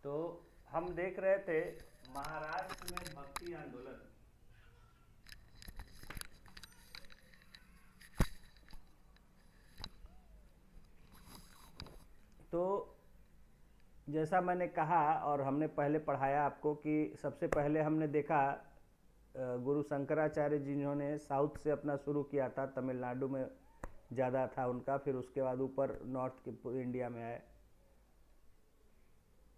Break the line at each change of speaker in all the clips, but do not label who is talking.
तो हम देख रहे थे महाराष्ट्र में भक्ति आंदोलन। तो जैसा मैंने कहा और हमने पहले पढ़ाया आपको कि सबसे पहले हमने देखा गुरु शंकराचार्य जी जिन्होंने साउथ से अपना शुरू किया था, तमिलनाडु में ज़्यादा था उनका, फिर उसके बाद ऊपर नॉर्थ के इंडिया में आए।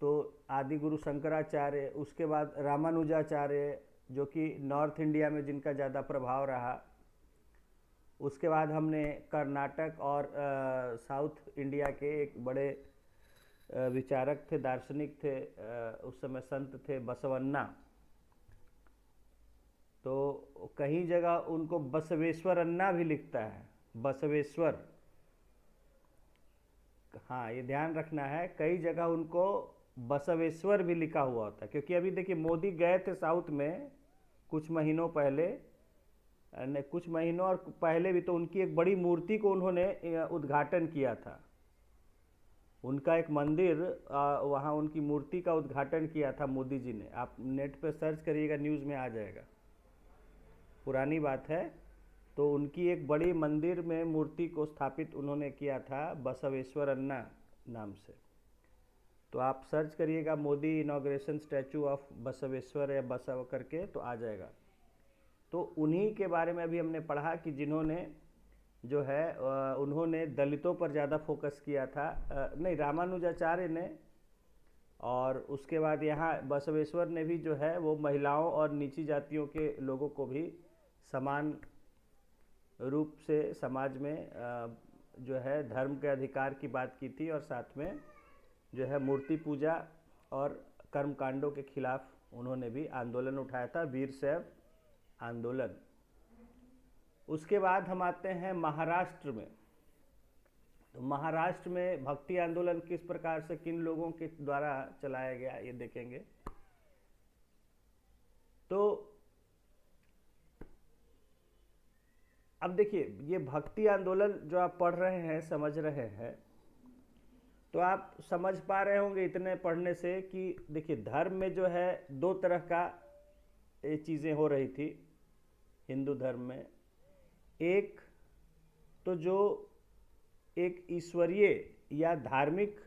तो आदि गुरु शंकराचार्य, उसके बाद रामानुजाचार्य जो कि नॉर्थ इंडिया में जिनका ज़्यादा प्रभाव रहा। उसके बाद हमने कर्नाटक और साउथ इंडिया के एक बड़े विचारक थे, दार्शनिक थे, उस समय संत थे, बसवन्ना। तो कहीं जगह उनको बसवेश्वर अन्ना भी लिखता है, बसवेश्वर। हाँ, ये ध्यान रखना है, कई जगह उनको बसवेश्वर भी लिखा हुआ होता है। क्योंकि अभी देखिए मोदी गए थे साउथ में कुछ महीनों पहले, कुछ महीनों और पहले भी, तो उनकी एक बड़ी मूर्ति को उन्होंने उद्घाटन किया था। उनका एक मंदिर, वहाँ उनकी मूर्ति का उद्घाटन किया था मोदी जी ने। आप नेट पे सर्च करिएगा, न्यूज़ में आ जाएगा, पुरानी बात है। तो उनकी एक बड़ी मंदिर में मूर्ति को स्थापित उन्होंने किया था बसवेश्वर अन्ना नाम से। तो आप सर्च करिएगा Modi inauguration statue of Basaveshwar या बसव करके, तो आ जाएगा। तो उन्हीं के बारे में अभी हमने पढ़ा कि जिन्होंने जो है उन्होंने दलितों पर ज़्यादा फोकस किया था, नहीं, रामानुजाचार्य ने। और उसके बाद यहाँ बसवेश्वर ने भी जो है वो महिलाओं और नीची जातियों के लोगों को भी समान रूप से समाज में जो है धर्म के अधिकार की बात की थी। और साथ में जो है मूर्ति पूजा और कर्मकांडों के खिलाफ उन्होंने भी आंदोलन उठाया था, वीरशैव आंदोलन। उसके बाद हम आते हैं महाराष्ट्र में। तो महाराष्ट्र में भक्ति आंदोलन किस प्रकार से, किन लोगों के द्वारा चलाया गया, ये देखेंगे। तो अब देखिए, ये भक्ति आंदोलन जो आप पढ़ रहे हैं, समझ रहे हैं, तो आप समझ पा रहे होंगे इतने पढ़ने से कि देखिए धर्म में जो है दो तरह का ये चीज़ें हो रही थी हिंदू धर्म में। एक तो जो एक ईश्वरीय या धार्मिक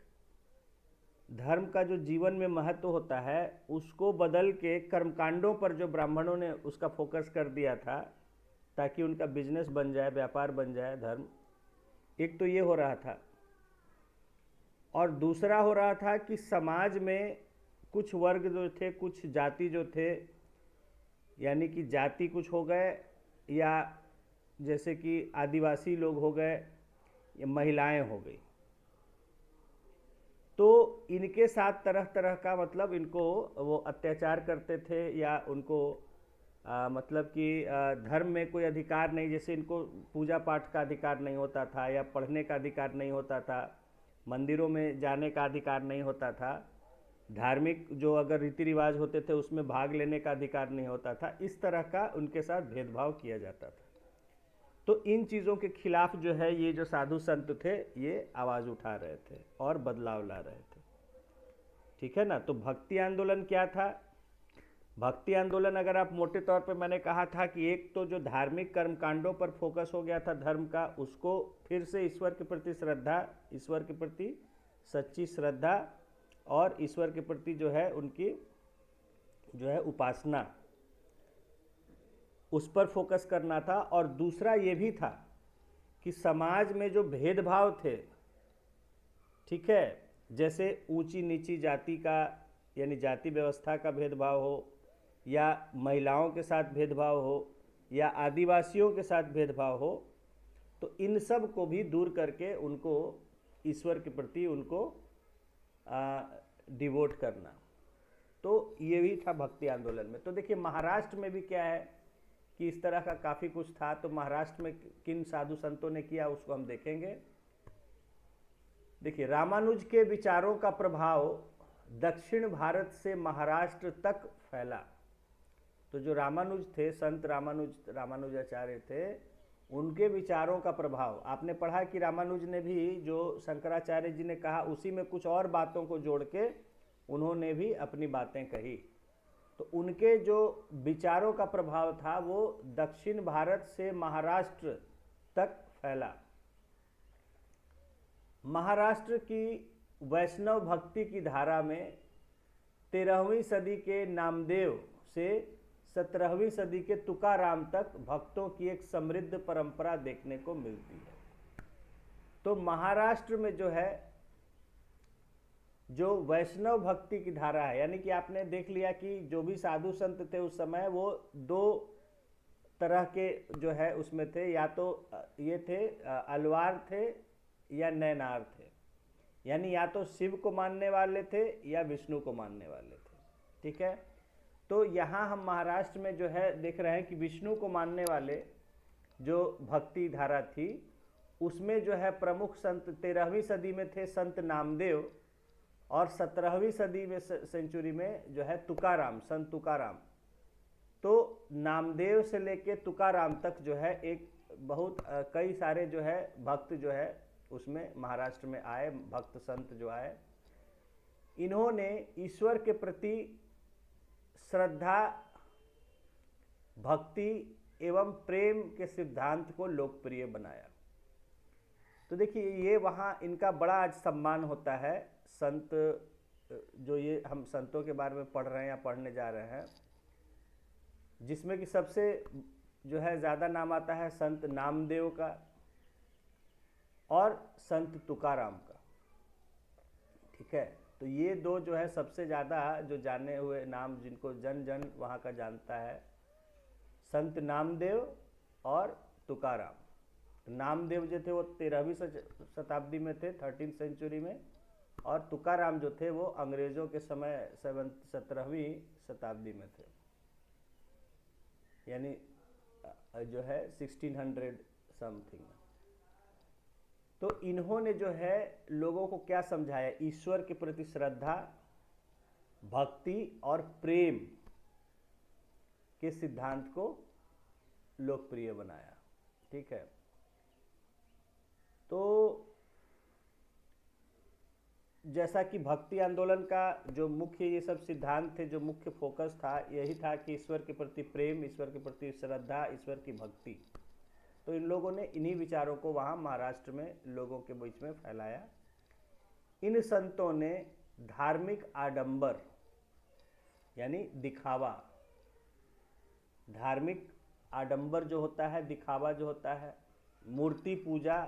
धर्म का जो जीवन में महत्व होता है, उसको बदल के कर्मकांडों पर जो ब्राह्मणों ने उसका फोकस कर दिया था ताकि उनका बिजनेस बन जाए, व्यापार बन जाए धर्म। एक तो ये हो रहा था। और दूसरा हो रहा था कि समाज में कुछ वर्ग जो थे, कुछ जाति जो थे, यानी कि जाति कुछ हो गए, या जैसे कि आदिवासी लोग हो गए, या महिलाएं हो गई, तो इनके साथ तरह तरह का, मतलब इनको वो अत्याचार करते थे, या उनको मतलब कि धर्म में कोई अधिकार नहीं, जैसे इनको पूजा पाठ का अधिकार नहीं होता था, या पढ़ने का अधिकार नहीं होता था, मंदिरों में जाने का अधिकार नहीं होता था, धार्मिक जो अगर रीति रिवाज होते थे उसमें भाग लेने का अधिकार नहीं होता था। इस तरह का उनके साथ भेदभाव किया जाता था। तो इन चीज़ों के खिलाफ जो है ये जो साधु संत थे ये आवाज़ उठा रहे थे और बदलाव ला रहे थे। ठीक है ना। तो भक्ति आंदोलन क्या था? भक्ति आंदोलन अगर आप मोटे तौर पे, मैंने कहा था कि एक तो जो धार्मिक कर्मकांडों पर फोकस हो गया था धर्म का, उसको फिर से ईश्वर के प्रति श्रद्धा, ईश्वर के प्रति सच्ची श्रद्धा और ईश्वर के प्रति जो है उनकी जो है उपासना, उस पर फोकस करना था। और दूसरा ये भी था कि समाज में जो भेदभाव थे, ठीक है, जैसे ऊंची नीची जाति का यानी जाति व्यवस्था का भेदभाव हो, या महिलाओं के साथ भेदभाव हो, या आदिवासियों के साथ भेदभाव हो, तो इन सब को भी दूर करके उनको ईश्वर के प्रति उनको डिवोट करना। तो ये भी था भक्ति आंदोलन में। तो देखिए महाराष्ट्र में भी क्या है कि इस तरह का काफ़ी कुछ था। तो महाराष्ट्र में किन साधु संतों ने किया उसको हम देखेंगे। देखिए रामानुज के विचारों का प्रभाव दक्षिण भारत से महाराष्ट्र तक फैला। तो जो रामानुज थे, संत रामानुजाचार्य थे, उनके विचारों का प्रभाव, आपने पढ़ा कि रामानुज ने भी जो शंकराचार्य जी ने कहा उसी में कुछ और बातों को जोड़ के उन्होंने भी अपनी बातें कही। तो उनके जो विचारों का प्रभाव था वो दक्षिण भारत से महाराष्ट्र तक फैला। महाराष्ट्र की वैष्णव भक्ति की धारा में 13वीं सदी के नामदेव से 17वीं सदी के तुकाराम तक भक्तों की एक समृद्ध परंपरा देखने को मिलती है। तो महाराष्ट्र में जो है, जो वैष्णव भक्ति की धारा है, यानी कि आपने देख लिया कि जो भी साधु संत थे उस समय वो दो तरह के जो है उसमें थे, या तो ये थे अलवार थे या नैनार थे, यानी या तो शिव को मानने वाले थे या विष्णु को मानने वाले थे। ठीक है, तो यहाँ हम महाराष्ट्र में जो है देख रहे हैं कि विष्णु को मानने वाले जो भक्ति धारा थी उसमें जो है प्रमुख संत 13वीं सदी में थे संत नामदेव, और 17वीं सदी में सेंचुरी में जो है तुकाराम, संत तुकाराम। तो नामदेव से लेके तुकाराम तक जो है एक बहुत कई सारे जो है भक्त जो है उसमें महाराष्ट्र में आए, भक्त संत जो आए। इन्होंने ईश्वर के प्रति श्रद्धा, भक्ति एवं प्रेम के सिद्धांत को लोकप्रिय बनाया। तो देखिए ये वहाँ इनका बड़ा आज सम्मान होता है। संत जो ये हम संतों के बारे में पढ़ रहे हैं या पढ़ने जा रहे हैं, जिसमें कि सबसे जो है ज़्यादा नाम आता है संत नामदेव का और संत तुकाराम का। ठीक है, तो ये दो जो है सबसे ज़्यादा जो जाने हुए नाम, जिनको जन जन वहाँ का जानता है, संत नामदेव और तुकाराम। नामदेव जो थे वो 13वीं शताब्दी में थे, 13th सेंचुरी में, और तुकाराम जो थे वो अंग्रेज़ों के समय 17वीं शताब्दी में थे, यानी जो है 1600 समथिंग। तो इन्होंने जो है लोगों को क्या समझाया, ईश्वर के प्रति श्रद्धा, भक्ति और प्रेम के सिद्धांत को लोकप्रिय बनाया। ठीक है, तो जैसा कि भक्ति आंदोलन का जो मुख्य ये सब सिद्धांत थे, जो मुख्य फोकस था यही था कि ईश्वर के प्रति प्रेम, ईश्वर के प्रति श्रद्धा, ईश्वर की भक्ति। तो इन लोगों ने इन्हीं विचारों को वहाँ महाराष्ट्र में लोगों के बीच में फैलाया। इन संतों ने धार्मिक आडंबर यानी दिखावा, धार्मिक आडंबर जो होता है, दिखावा जो होता है, मूर्ति पूजा,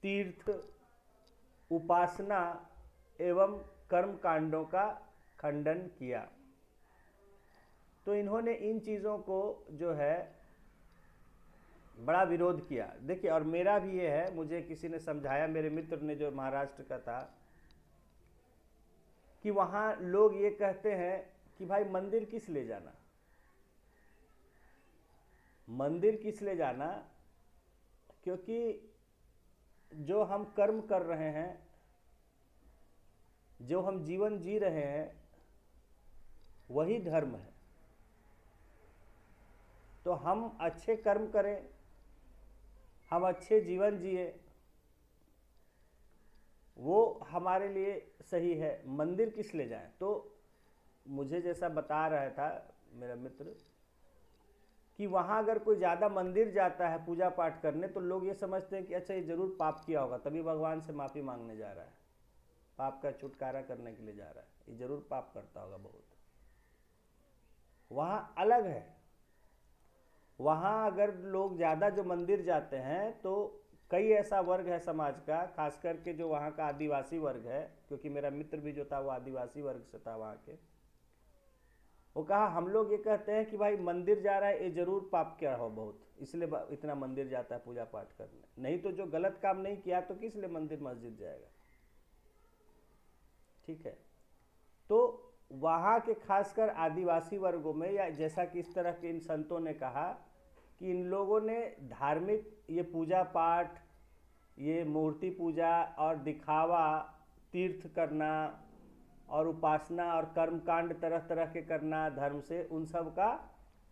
तीर्थ, उपासना एवं कर्म कांडों का खंडन किया। तो इन्होंने इन चीज़ों को जो है बड़ा विरोध किया। देखिए, और मेरा भी ये है, मुझे किसी ने समझाया, मेरे मित्र ने जो महाराष्ट्र का था, कि वहाँ लोग ये कहते हैं कि भाई मंदिर किस ले जाना, मंदिर किस ले जाना, क्योंकि जो हम कर्म कर रहे हैं, जो हम जीवन जी रहे हैं, वही धर्म है। तो हम अच्छे कर्म करें, हम अच्छे जीवन जिए, वो हमारे लिए सही है। मंदिर किस ले जाएं? तो मुझे जैसा बता रहा था मेरा मित्र कि वहाँ अगर कोई ज़्यादा मंदिर जाता है पूजा पाठ करने, तो लोग ये समझते हैं कि अच्छा ये ज़रूर पाप किया होगा, तभी भगवान से माफ़ी मांगने जा रहा है, पाप का छुटकारा करने के लिए जा रहा है, ये ज़रूर पाप करता होगा बहुत। वहाँ अलग है। वहाँ अगर लोग ज़्यादा जो मंदिर जाते हैं, तो कई ऐसा वर्ग है समाज का, खास करके जो वहाँ का आदिवासी वर्ग है, क्योंकि मेरा मित्र भी जो था वो आदिवासी वर्ग से था वहाँ के, वो कहा हम लोग ये कहते हैं कि भाई मंदिर जा रहा है ये जरूर पाप किया हो बहुत, इसलिए इतना मंदिर जाता है पूजा पाठ करने, नहीं तो जो गलत काम नहीं किया तो किस लिए मंदिर मस्जिद जाएगा। ठीक है, तो वहाँ के खासकर आदिवासी वर्गों में, या जैसा कि इस तरह के इन संतों ने कहा कि इन लोगों ने धार्मिक ये पूजा पाठ, ये मूर्ति पूजा और दिखावा, तीर्थ करना और उपासना और कर्मकांड तरह तरह के करना धर्म से, उन सब का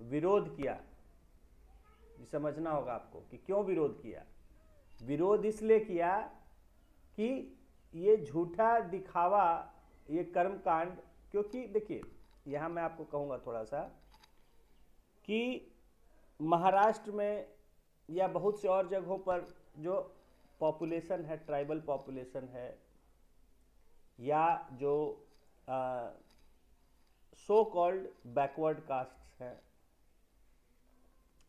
विरोध किया। समझना होगा आपको कि क्यों विरोध किया। विरोध इसलिए किया कि ये झूठा दिखावा ये कर्म कांड, क्योंकि देखिए यहाँ मैं आपको कहूँगा थोड़ा सा कि महाराष्ट्र में या बहुत से और जगहों पर जो पॉपुलेशन है, ट्राइबल पॉपुलेशन है, या जो सो कॉल्ड बैकवर्ड कास्ट्स हैं,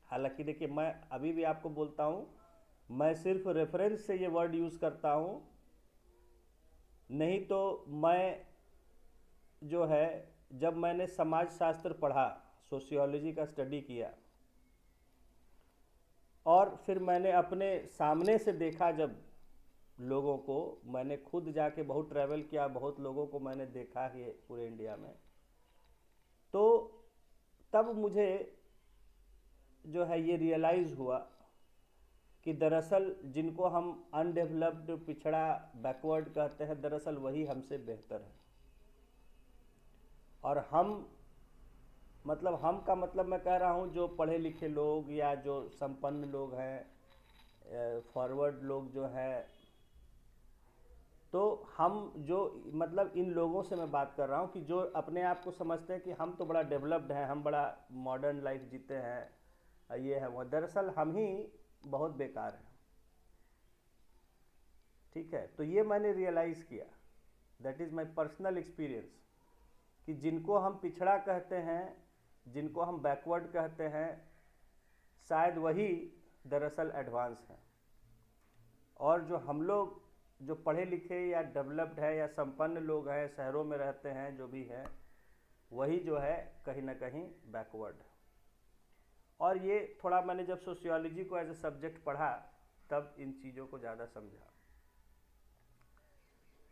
हालांकि देखिए मैं अभी भी आपको बोलता हूँ, मैं सिर्फ रेफरेंस से ये वर्ड यूज़ करता हूँ, नहीं तो मैं जो है जब मैंने समाज शास्त्र पढ़ा, सोशियोलॉजी का स्टडी किया, और फिर मैंने अपने सामने से देखा, जब लोगों को मैंने खुद जाके बहुत ट्रैवल किया, बहुत लोगों को मैंने देखा है पूरे इंडिया में, तो तब मुझे जो है ये रियलाइज़ हुआ कि दरअसल जिनको हम अनडेवलप्ड, पिछड़ा, बैकवर्ड कहते हैं, दरअसल वही हमसे बेहतर है। और हम हम का मतलब मैं कह रहा हूँ जो पढ़े लिखे लोग या जो संपन्न लोग हैं, फॉरवर्ड लोग जो हैं, तो हम जो इन लोगों से मैं बात कर रहा हूँ कि जो अपने आप को समझते हैं कि हम तो बड़ा डेवलप्ड हैं, हम बड़ा मॉडर्न लाइफ जीते हैं, ये है वो, दरअसल हम ही बहुत बेकार हैं। ठीक है, तो ये मैंने रियलाइज़ किया, that is my personal experience, कि जिनको हम पिछड़ा कहते हैं, जिनको हम बैकवर्ड कहते हैं, शायद वही दरअसल एडवांस हैं, और जो हम लोग जो पढ़े लिखे या डेवलप्ड है या संपन्न लोग हैं, शहरों में रहते हैं, जो भी हैं, वही जो है कहीं ना कहीं बैकवर्ड है। और ये थोड़ा मैंने जब सोशियोलॉजी को एज ए सब्जेक्ट पढ़ा, तब इन चीज़ों को ज़्यादा समझा।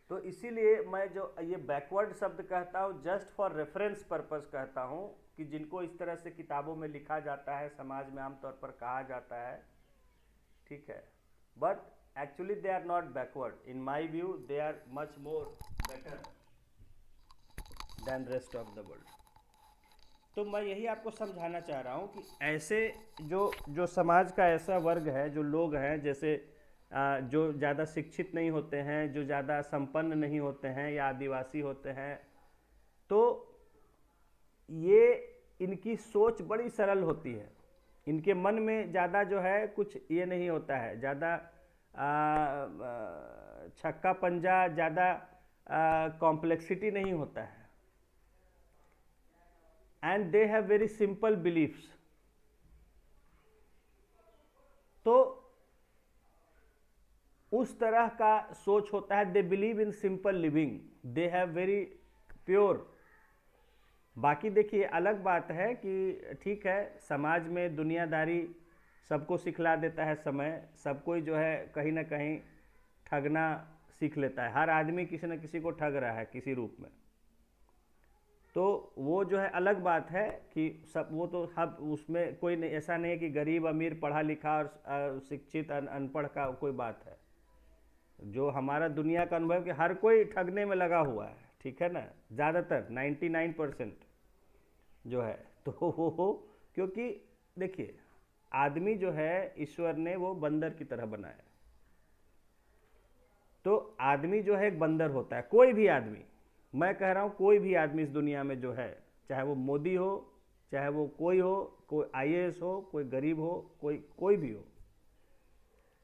तो इसीलिए मैं जो ये बैकवर्ड शब्द कहता हूँ, जस्ट फॉर रेफरेंस पर्पस कहता हूँ, कि जिनको इस तरह से किताबों में लिखा जाता है, समाज में आमतौर पर कहा जाता है, ठीक है, but actually they are not backward. In my view they are much more better than rest of the world. तो मैं यही आपको समझाना चाह रहा हूँ कि ऐसे जो समाज का ऐसा वर्ग है, जो लोग हैं, जैसे जो ज़्यादा शिक्षित नहीं होते हैं, जो ज़्यादा संपन्न नहीं होते हैं या आदिवासी होते हैं, तो ये इनकी सोच बड़ी सरल होती है, इनके मन में ज़्यादा जो है कुछ ये नहीं होता है, ज़्यादा छक्का पंजा, ज़्यादा कॉम्प्लेक्सिटी नहीं होता है, and they have very simple beliefs. तो उस तरह का सोच होता है, they believe in simple living, they have very pure. बाकी देखिए अलग बात है कि ठीक है, समाज में दुनियादारी सबको सिखला देता है समय, सब कोई जो है कहीं ना कहीं ठगना सीख लेता है, हर आदमी किसी न किसी को ठग रहा है किसी रूप में। तो वो जो है अलग बात है कि सब वो तो हब उसमें कोई नहीं, ऐसा नहीं है कि गरीब अमीर, पढ़ा लिखा और शिक्षित अनपढ़ का कोई बात है। जो हमारा दुनिया का अनुभव कि हर कोई ठगने में लगा हुआ है, ठीक है ना, ज़्यादातर 99% जो है। तो वो क्योंकि देखिए आदमी जो है ईश्वर ने वो बंदर की तरह बनाया, तो आदमी जो है एक बंदर होता है, कोई भी आदमी, मैं कह रहा हूँ कोई भी आदमी इस दुनिया में जो है, चाहे वो मोदी हो, चाहे वो कोई हो, कोई IAS हो, कोई गरीब हो, कोई भी हो,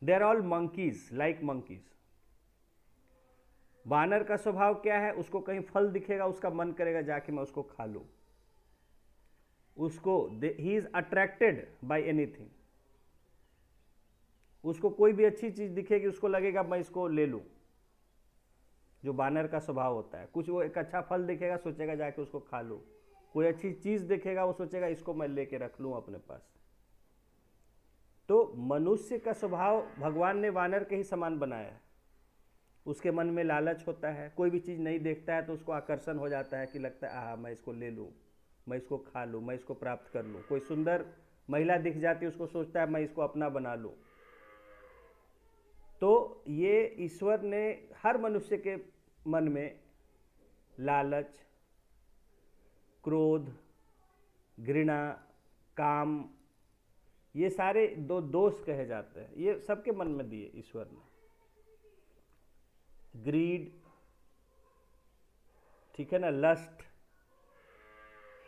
they are all monkeys, like monkeys. बानर का स्वभाव क्या है, उसको कहीं फल दिखेगा, उसका मन करेगा जाके मैं उसको खा लूँ, उसको he is attracted by anything, उसको कोई भी अच्छी चीज़ दिखेगी उसको लगेगा मैं इसको ले लूँ, जो बानर का स्वभाव होता है। कुछ वो एक अच्छा फल दिखेगा सोचेगा जाके उसको खा लूँ, कोई अच्छी चीज़ देखेगा वो सोचेगा इसको मैं लेके रख लूँ अपने पास। तो मनुष्य का स्वभाव भगवान ने वानर के ही समान बनाया है, उसके मन में लालच होता है, कोई भी चीज़ नहीं देखता है तो उसको आकर्षण हो जाता है कि लगता है मैं इसको ले लूँ, मैं इसको खा लूँ, मैं इसको प्राप्त कर लूँ। कोई सुंदर महिला दिख जाती है उसको सोचता है मैं इसको अपना बना लूँ। तो ये ईश्वर ने हर मनुष्य के मन में लालच, क्रोध, घृणा, काम, ये सारे दो दोष कहे जाते हैं, ये सबके मन में दिए ईश्वर ने। ग्रीड, ठीक है ना, लस्ट,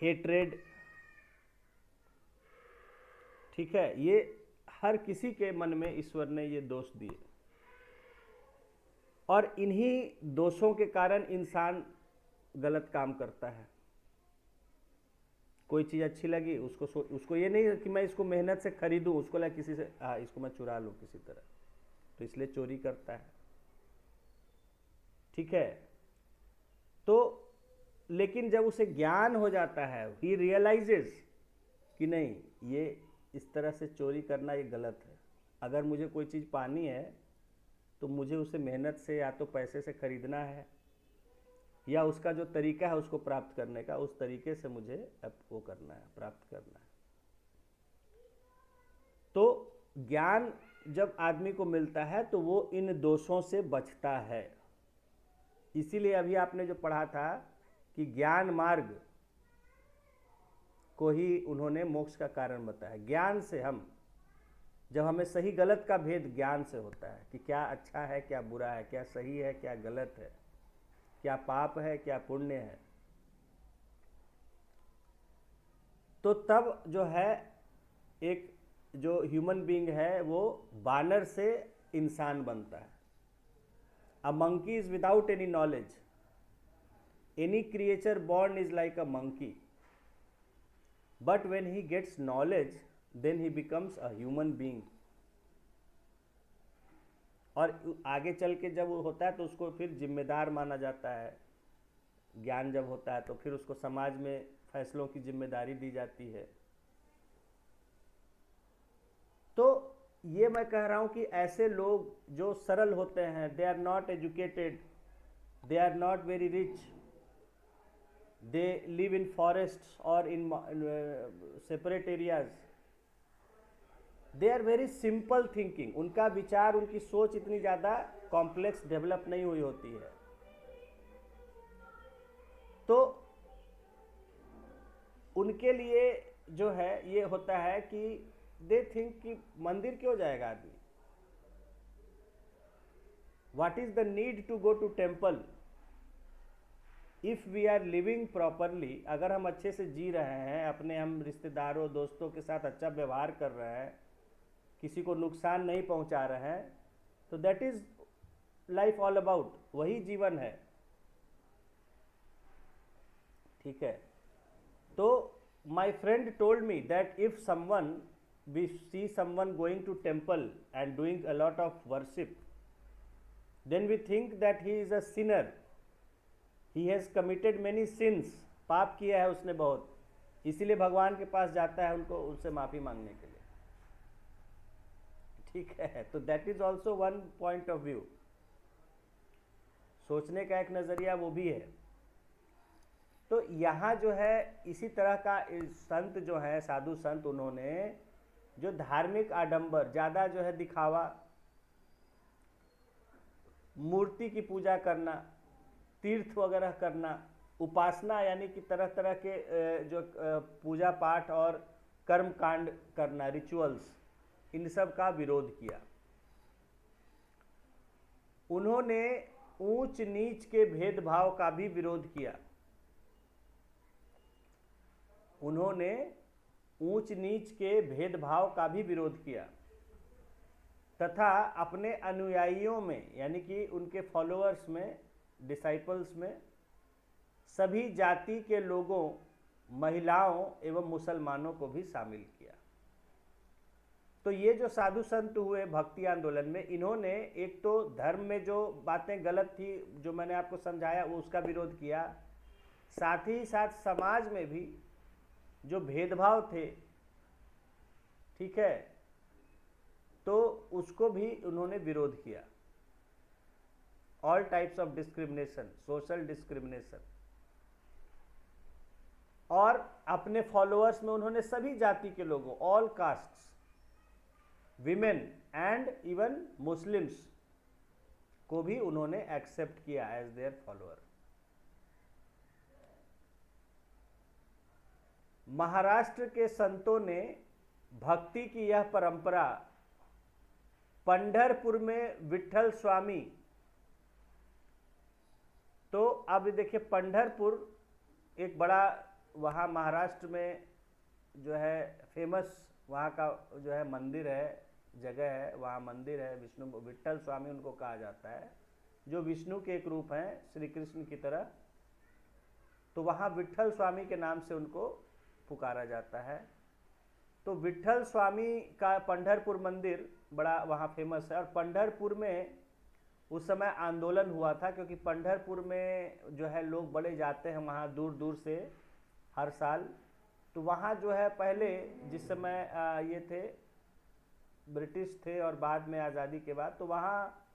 हेट्रेड, ठीक है, ये हर किसी के मन में ईश्वर ने ये दोष दिए, और इन्हीं दोषों के कारण इंसान गलत काम करता है। कोई चीज़ अच्छी लगी उसको ये नहीं कि मैं इसको मेहनत से खरीदूं, उसको लगा किसी से इसको मैं चुरा लूं किसी तरह, तो इसलिए चोरी करता है। ठीक है, तो लेकिन जब उसे ज्ञान हो जाता है, ही रियलाइजेस कि नहीं, ये इस तरह से चोरी करना ये गलत है। अगर मुझे कोई चीज़ पानी है तो मुझे उसे मेहनत से या तो पैसे से खरीदना है, या उसका जो तरीका है उसको प्राप्त करने का, उस तरीके से मुझे अब वो करना है, प्राप्त करना है। तो ज्ञान जब आदमी को मिलता है तो वो इन दोषों से बचता है। इसीलिए अभी आपने जो पढ़ा था कि ज्ञान मार्ग को ही उन्होंने मोक्ष का कारण बताया। ज्ञान से हम, जब हमें सही गलत का भेद ज्ञान से होता है कि क्या अच्छा है क्या बुरा है, क्या सही है क्या गलत है, क्या पाप है क्या पुण्य है, तो तब जो है एक जो ह्यूमन बीइंग है वो बानर से इंसान बनता है। A monkey is without any knowledge, any creature born is like a monkey, but when he gets knowledge then he becomes a human being. और आगे चल के जब वो होता है तो उसको फिर जिम्मेदार माना जाता है। ज्ञान जब होता है तो फिर उसको समाज में फैसलों की जिम्मेदारी दी जाती है। तो ये मैं कह रहा हूं कि ऐसे लोग जो सरल होते हैं, they are not educated, they are not very rich, they live in forest और in separate areas, they are very simple thinking. उनका विचार, उनकी सोच इतनी ज़्यादा कॉम्प्लेक्स डेवलप नहीं हुई होती है। तो उनके लिए जो है ये होता है कि दे थिंक कि मंदिर क्यों जाएगा आदमी, what is the need to go to temple if we are living properly. अगर हम अच्छे से जी रहे हैं, अपने हम रिश्तेदारों दोस्तों के साथ अच्छा व्यवहार कर रहे हैं, किसी को नुकसान नहीं पहुंचा रहे हैं, तो that is life all about, वही जीवन है। ठीक है, तो my friend told me that if someone, we see someone going to temple and doing a lot of worship, then we think that he is a sinner, he has committed many sins, पाप किया है उसने बहुत, इसीलिए भगवान के पास जाता है उनको, उनसे माफ़ी मांगने के लिए। ठीक है, तो that is also one point of view, सोचने का एक नज़रिया वो भी है। तो यहाँ जो है इसी तरह का संत जो है, साधु संत, उन्होंने जो धार्मिक आडंबर, ज़्यादा जो है दिखावा, मूर्ति की पूजा करना, तीर्थ वगैरह करना, उपासना यानी कि तरह तरह के जो पूजा पाठ और कर्म कांड करना, रिचुअल्स, इन सब का विरोध किया। उन्होंने ऊंच नीच के भेदभाव का भी विरोध किया। उन्होंने ऊंच नीच के भेदभाव का भी विरोध किया, तथा अपने अनुयायियों में यानी कि उनके फॉलोअर्स में, डिसाइपल्स में सभी जाति के लोगों, महिलाओं एवं मुसलमानों को भी शामिल किया। तो ये जो साधु संत हुए भक्ति आंदोलन में, इन्होंने एक तो धर्म में जो बातें गलत थी, जो मैंने आपको समझाया, वो उसका विरोध किया, साथ ही साथ समाज में भी जो भेदभाव थे, ठीक है, तो उसको भी उन्होंने विरोध किया। All types of discrimination, social discrimination. और अपने फॉलोअर्स में उन्होंने सभी जाति के लोगों, all castes, women and even Muslims को भी उन्होंने एक्सेप्ट किया एज देयर फॉलोअर। महाराष्ट्र के संतों ने भक्ति की यह परंपरा पंढरपुर में विट्ठल स्वामी तो अब देखिए पंढरपुर एक बड़ा वहाँ महाराष्ट्र में जो है फेमस वहाँ का जो है मंदिर है, जगह है, वहाँ मंदिर है, विष्णु विट्ठल स्वामी उनको कहा जाता है, जो विष्णु के एक रूप हैं श्री कृष्ण की तरह। तो वहाँ विट्ठल स्वामी के नाम से उनको पुकारा जाता है। तो विट्ठल स्वामी का पंढरपुर मंदिर बड़ा वहाँ फेमस है। और पंढरपुर में उस समय आंदोलन हुआ था, क्योंकि पंढरपुर में जो है लोग बड़े जाते हैं वहाँ दूर दूर से हर साल। तो वहाँ जो है पहले जिस समय ये थे ब्रिटिश थे और बाद में आज़ादी के बाद, तो वहाँ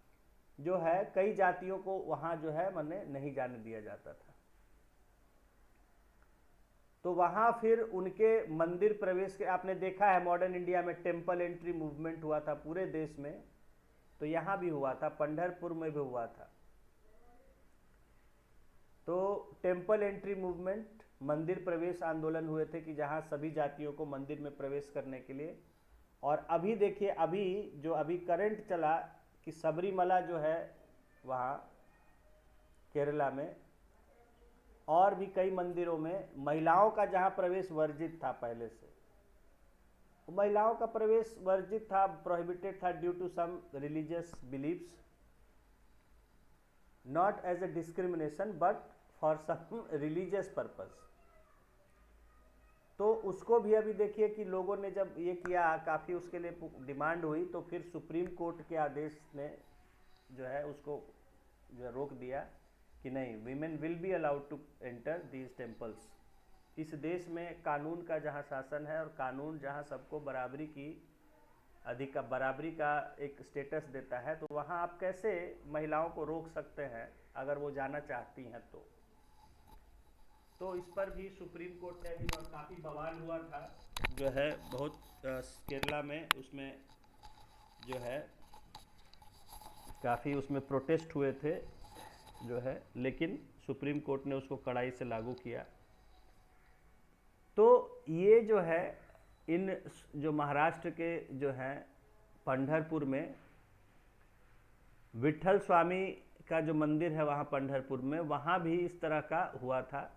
जो है कई जातियों को वहाँ जो है माने नहीं जाने दिया जाता था। तो वहाँ फिर उनके मंदिर प्रवेश के, आपने देखा है मॉडर्न इंडिया में टेम्पल एंट्री मूवमेंट हुआ था पूरे देश में, तो यहाँ भी हुआ था, पंढरपुर में भी हुआ था। तो टेम्पल एंट्री मूवमेंट, मंदिर प्रवेश आंदोलन हुए थे कि जहाँ सभी जातियों को मंदिर में प्रवेश करने के लिए। और अभी देखिए, अभी जो अभी करंट चला कि सबरीमला जो है वहाँ केरला में और भी कई मंदिरों में महिलाओं का जहाँ प्रवेश वर्जित था पहले से, महिलाओं का प्रवेश वर्जित था, प्रोहिबिटेड था due to some religious beliefs, not as a discrimination but for some religious purpose. तो उसको भी अभी देखिए कि लोगों ने जब ये किया, काफ़ी उसके लिए डिमांड हुई, तो फिर सुप्रीम कोर्ट के आदेश ने जो है उसको जो है रोक दिया कि नहीं, women will be allowed to enter these temples. इस देश में कानून का जहाँ शासन है और कानून जहाँ सबको बराबरी का एक स्टेटस देता है, तो वहाँ आप कैसे महिलाओं को रोक सकते हैं अगर वो जाना चाहती हैं तो इस पर भी सुप्रीम कोर्ट ने भी काफ़ी बवाल हुआ था जो है बहुत केरला में, उसमें जो है काफ़ी उसमें प्रोटेस्ट हुए थे जो है, लेकिन सुप्रीम कोर्ट ने उसको कड़ाई से लागू किया। तो ये जो है इन जो महाराष्ट्र के जो हैं पंढरपुर में विट्ठल स्वामी का जो मंदिर है वहाँ पंढरपुर में, वहाँ भी इस तरह का हुआ था।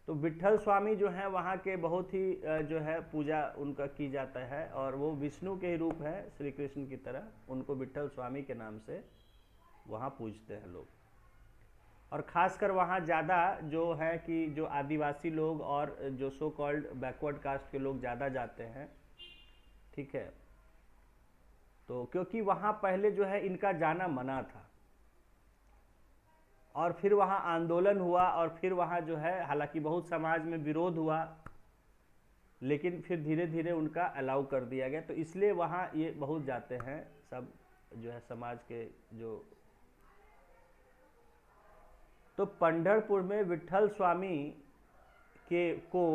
तो विट्ठल स्वामी जो हैं वहाँ के बहुत ही जो है पूजा उनका की जाता है, और वो विष्णु के ही रूप है श्री कृष्ण की तरह, उनको विट्ठल स्वामी के नाम से वहाँ पूजते हैं लोग। और ख़ासकर वहाँ ज़्यादा जो है कि जो आदिवासी लोग और जो सो कॉल्ड बैकवर्ड कास्ट के लोग ज़्यादा जाते हैं, ठीक है। तो क्योंकि वहाँ पहले जो है इनका जाना मना था, और फिर वहाँ आंदोलन हुआ, और फिर वहाँ जो है हालांकि बहुत समाज में विरोध हुआ, लेकिन फिर धीरे धीरे उनका अलाउ कर दिया गया। तो इसलिए वहाँ ये बहुत जाते हैं सब जो है समाज के जो। तो पंढरपुर में विट्ठल स्वामी को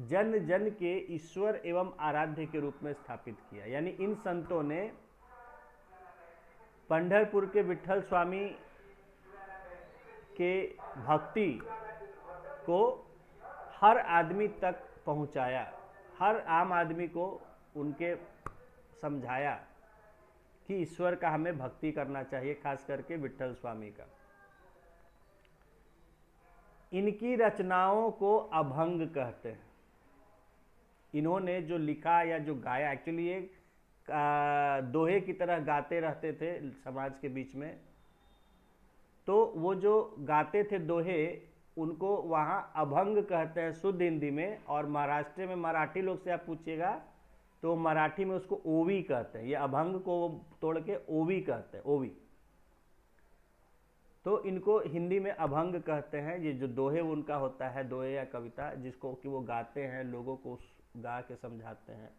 जन जन के ईश्वर एवं आराध्य के रूप में स्थापित किया। यानी इन संतों ने पंढरपुर के विट्ठल स्वामी के भक्ति को हर आदमी तक पहुंचाया, हर आम आदमी को उनके समझाया कि ईश्वर का हमें भक्ति करना चाहिए, खास करके विट्ठल स्वामी का। इनकी रचनाओं को अभंग कहते हैं। इन्होंने जो लिखा या जो गाया, एक्चुअली ये दोहे की तरह गाते रहते थे समाज के बीच में। तो वो जो गाते थे दोहे, उनको वहाँ अभंग कहते हैं शुद्ध हिंदी में। और महाराष्ट्र में मराठी लोग से आप पूछिएगा तो मराठी में उसको ओवी कहते हैं। ये अभंग को तोड़ के ओवी कहते हैं, ओवी। तो इनको हिंदी में अभंग कहते हैं। ये जो दोहे उनका होता है, दोहे या कविता, जिसको कि वो गाते हैं, लोगों को गा के समझाते हैं।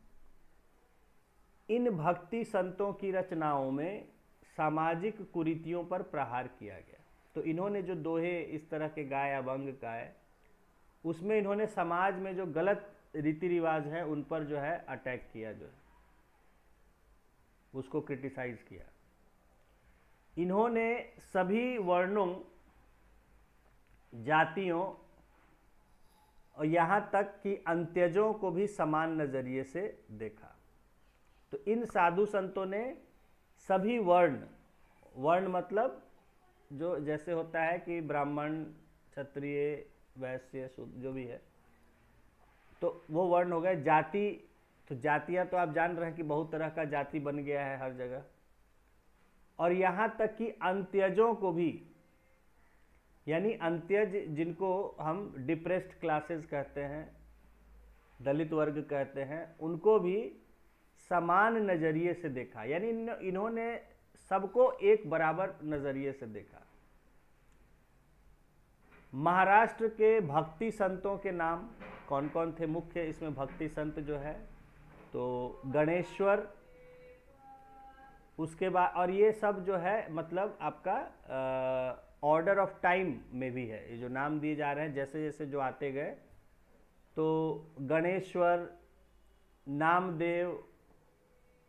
इन भक्ति संतों की रचनाओं में सामाजिक कुरीतियों पर प्रहार किया गया। तो इन्होंने जो दोहे इस तरह के गाए, अभंग गाए, उसमें इन्होंने समाज में जो गलत रीति रिवाज है उन पर जो है अटैक किया, जो है उसको क्रिटिसाइज किया। इन्होंने सभी वर्णों, जातियों और यहाँ तक कि अंत्यजों को भी समान नज़रिए से देखा। तो इन साधु संतों ने सभी वर्ण मतलब जो जैसे होता है कि ब्राह्मण, क्षत्रिय, वैश्य, शूद्र, जो भी है, तो वो वर्ण हो गए। जाति, तो जातियां तो आप जान रहे हैं कि बहुत तरह का जाति बन गया है हर जगह। और यहाँ तक कि अंत्यजों को भी, यानी अंत्यज जिनको हम डिप्रेस्ड क्लासेस कहते हैं, दलित वर्ग कहते हैं, उनको भी समान नजरिए से देखा। यानी इन्होंने सबको एक बराबर नजरिए से देखा। महाराष्ट्र के भक्ति संतों के नाम कौन कौन थे? मुख्य इसमें भक्ति संत जो है तो गणेश्वर, उसके बाद, और ये सब जो है मतलब आपका ऑर्डर ऑफ टाइम में भी है, ये जो नाम दिए जा रहे हैं जैसे जैसे जो आते गए, तो गणेश्वर, नामदेव,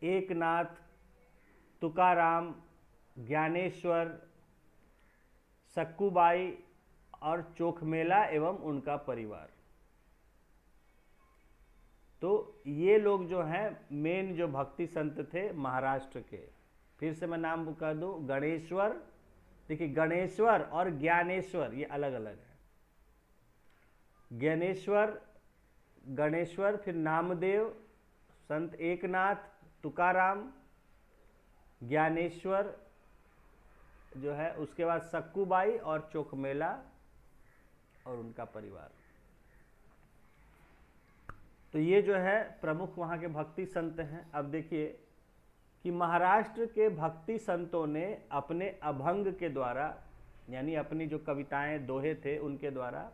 एकनाथ, तुकाराम, ज्ञानेश्वर, सक्कूबाई और चोखमेला एवं उनका परिवार। तो ये लोग जो हैं मेन जो भक्ति संत थे महाराष्ट्र के। फिर से मैं नाम कह दूं, गणेश्वर, देखिए गणेश्वर और ज्ञानेश्वर ये अलग अलग है। ज्ञानेश्वर, गणेश्वर, फिर नामदेव, संत एकनाथ, तुकाराम, ज्ञानेश्वर जो है, उसके बाद सक्कूबाई और चोखमेला और उनका परिवार। तो ये जो है प्रमुख वहाँ के भक्ति संत हैं। अब देखिए कि महाराष्ट्र के भक्ति संतों ने अपने अभंग के द्वारा, यानी अपनी जो कविताएं, दोहे थे, उनके द्वारा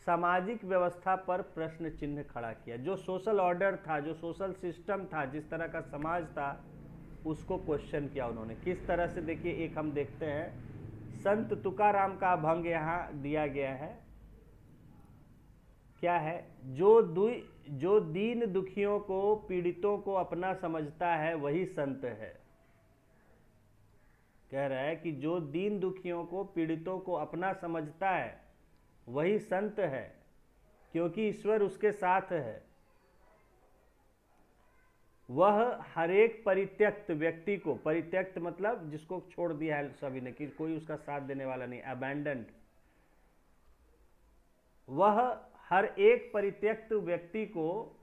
सामाजिक व्यवस्था पर प्रश्न चिन्ह खड़ा किया। जो सोशल ऑर्डर था, जो सोशल सिस्टम था, जिस तरह का समाज था, उसको क्वेश्चन किया उन्होंने। किस तरह से? देखिए एक हम देखते हैं, संत तुकाराम का अभंग यहाँ दिया गया है। क्या है? जो दीन दुखियों को, पीड़ितों को अपना समझता है वही संत है। कह रहा है कि जो दीन दुखियों को, पीड़ितों को अपना समझता है वही संत है, क्योंकि ईश्वर उसके साथ है। वह हर एक परित्यक्त व्यक्ति को, परित्यक्त मतलब जिसको छोड़ दिया है सभी ने, कि कोई उसका साथ देने वाला नहीं, अबैंडन्ड, वह हर एक परित्यक्त व्यक्ति को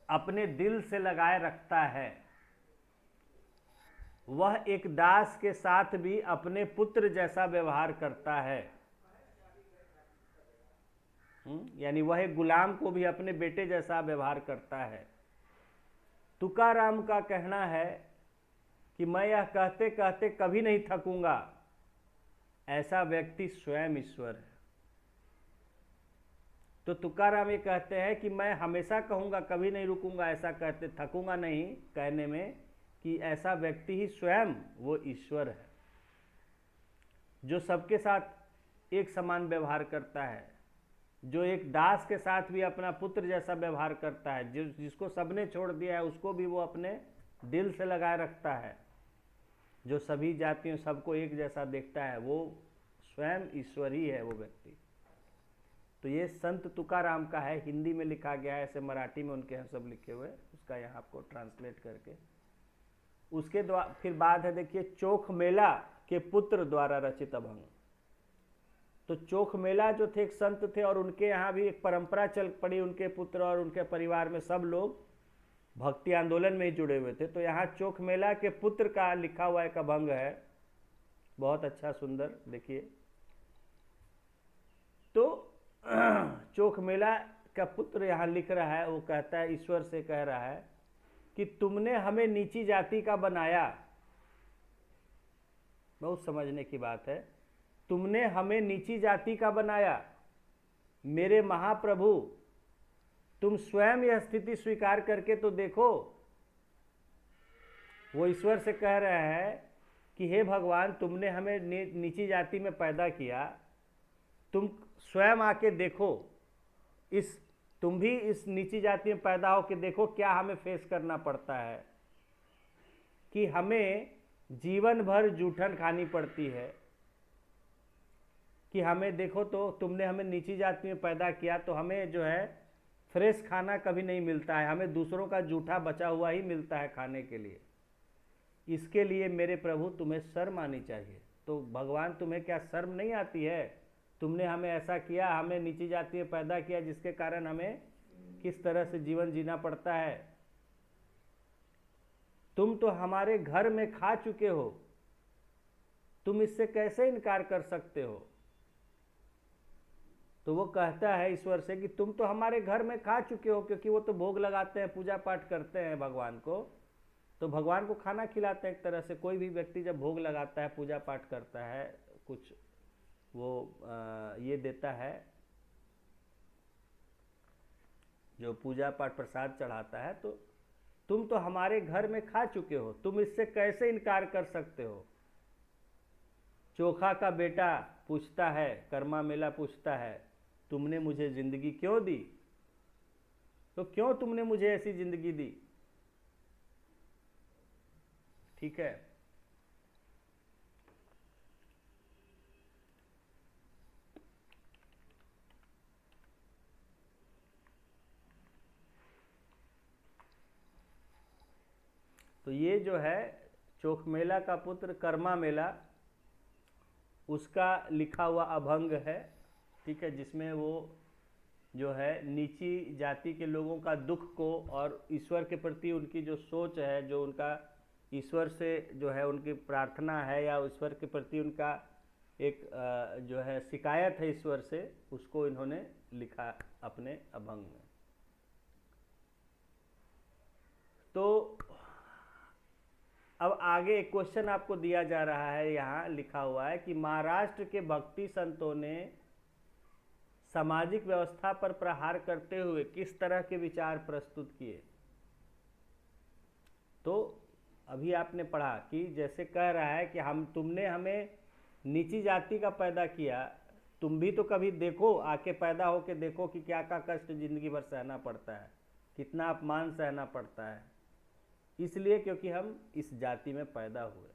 अपने दिल से लगाए रखता है। वह एक दास के साथ भी अपने पुत्र जैसा व्यवहार करता है। यानी वह एक गुलाम को भी अपने बेटे जैसा व्यवहार करता है। तुकाराम का कहना है कि मैं यह कहते कहते कभी नहीं थकूंगा, ऐसा व्यक्ति स्वयं ईश्वर है। तो तुकाराम ये कहते हैं कि मैं हमेशा कहूंगा, कभी नहीं रुकूंगा, ऐसा कहते थकूंगा नहीं कहने में, कि ऐसा व्यक्ति ही स्वयं वो ईश्वर है, जो सबके साथ एक समान व्यवहार करता है, जो एक दास के साथ भी अपना पुत्र जैसा व्यवहार करता है, जिसको सबने छोड़ दिया है उसको भी वो अपने दिल से लगाए रखता है, जो सभी जातियों, सबको एक जैसा देखता है, वो स्वयं ईश्वर ही है वो व्यक्ति। तो ये संत तुकाराम का है, हिंदी में लिखा गया है, ऐसे मराठी में उनके यहाँ सब लिखे हुए, उसका यहाँ आपको ट्रांसलेट करके। उसके द्वारा फिर बाद है, देखिए चोखमेला के पुत्र द्वारा रचित अभंग। तो चोखमेला जो थे एक संत थे, और उनके यहाँ भी एक परंपरा चल पड़ी, उनके पुत्र और उनके परिवार में सब लोग भक्ति आंदोलन में ही जुड़े हुए थे। तो यहाँ चोखमेला के पुत्र का लिखा हुआ एक अभंग है, बहुत अच्छा सुंदर। देखिए, तो चोखमेला का पुत्र यहाँ लिख रहा है, वो कहता है, ईश्वर से कह रहा है कि तुमने हमें नीची जाति का बनाया। बहुत समझने की बात है। तुमने हमें नीची जाति का बनाया, मेरे महाप्रभु तुम स्वयं यह स्थिति स्वीकार करके तो देखो। वो ईश्वर से कह रहे हैं कि हे भगवान, तुमने हमें नीची जाति में पैदा किया, तुम स्वयं आके देखो, तुम भी इस नीची जाति में पैदा हो के देखो क्या हमें फेस करना पड़ता है, कि हमें जीवन भर जूठन खानी पड़ती है, कि हमें देखो तो तुमने हमें नीची जाति में पैदा किया, तो हमें जो है फ्रेश खाना कभी नहीं मिलता है, हमें दूसरों का जूठा बचा हुआ ही मिलता है खाने के लिए। इसके लिए मेरे प्रभु तुम्हें शर्म आनी चाहिए। तो भगवान तुम्हें क्या शर्म नहीं आती है? तुमने हमें ऐसा किया, हमें नीची जाति में पैदा किया, जिसके कारण हमें किस तरह से जीवन जीना पड़ता है। तुम तो हमारे घर में खा चुके हो, तुम इससे कैसे इनकार कर सकते हो? तो वो कहता है ईश्वर से कि तुम तो हमारे घर में खा चुके हो, क्योंकि वो तो भोग लगाते हैं, पूजा पाठ करते हैं भगवान को, तो भगवान को खाना खिलाते हैं एक तरह से। कोई भी व्यक्ति जब भोग लगाता है, पूजा पाठ करता है, कुछ वो ये देता है, जो पूजा पाठ प्रसाद चढ़ाता है, तो तुम तो हमारे घर में खा चुके हो, तुम इससे कैसे इनकार कर सकते हो? चोखा का बेटा पूछता है, कर्मा मेला पूछता है, तुमने मुझे जिंदगी क्यों दी? तो क्यों तुमने मुझे ऐसी जिंदगी दी? ठीक है। तो ये जो है चोख मेला का पुत्र कर्मा मेला, उसका लिखा हुआ अभंग है, ठीक है, जिसमें वो जो है नीची जाति के लोगों का दुख को और ईश्वर के प्रति उनकी जो सोच है, जो उनका ईश्वर से जो है उनकी प्रार्थना है, या ईश्वर के प्रति उनका एक जो है शिकायत है ईश्वर से, उसको इन्होंने लिखा अपने अभंग में। तो अब आगे एक क्वेश्चन आपको दिया जा रहा है, यहाँ लिखा हुआ है कि महाराष्ट्र के भक्ति संतों ने सामाजिक व्यवस्था पर प्रहार करते हुए किस तरह के विचार प्रस्तुत किए। तो अभी आपने पढ़ा कि जैसे कह रहा है कि तुमने हमें नीची जाति का पैदा किया, तुम भी तो कभी देखो, आके पैदा होके देखो कि क्या क्या कष्ट जिंदगी भर सहना पड़ता है, कितना अपमान सहना पड़ता है, इसलिए क्योंकि हम इस जाति में पैदा हुए।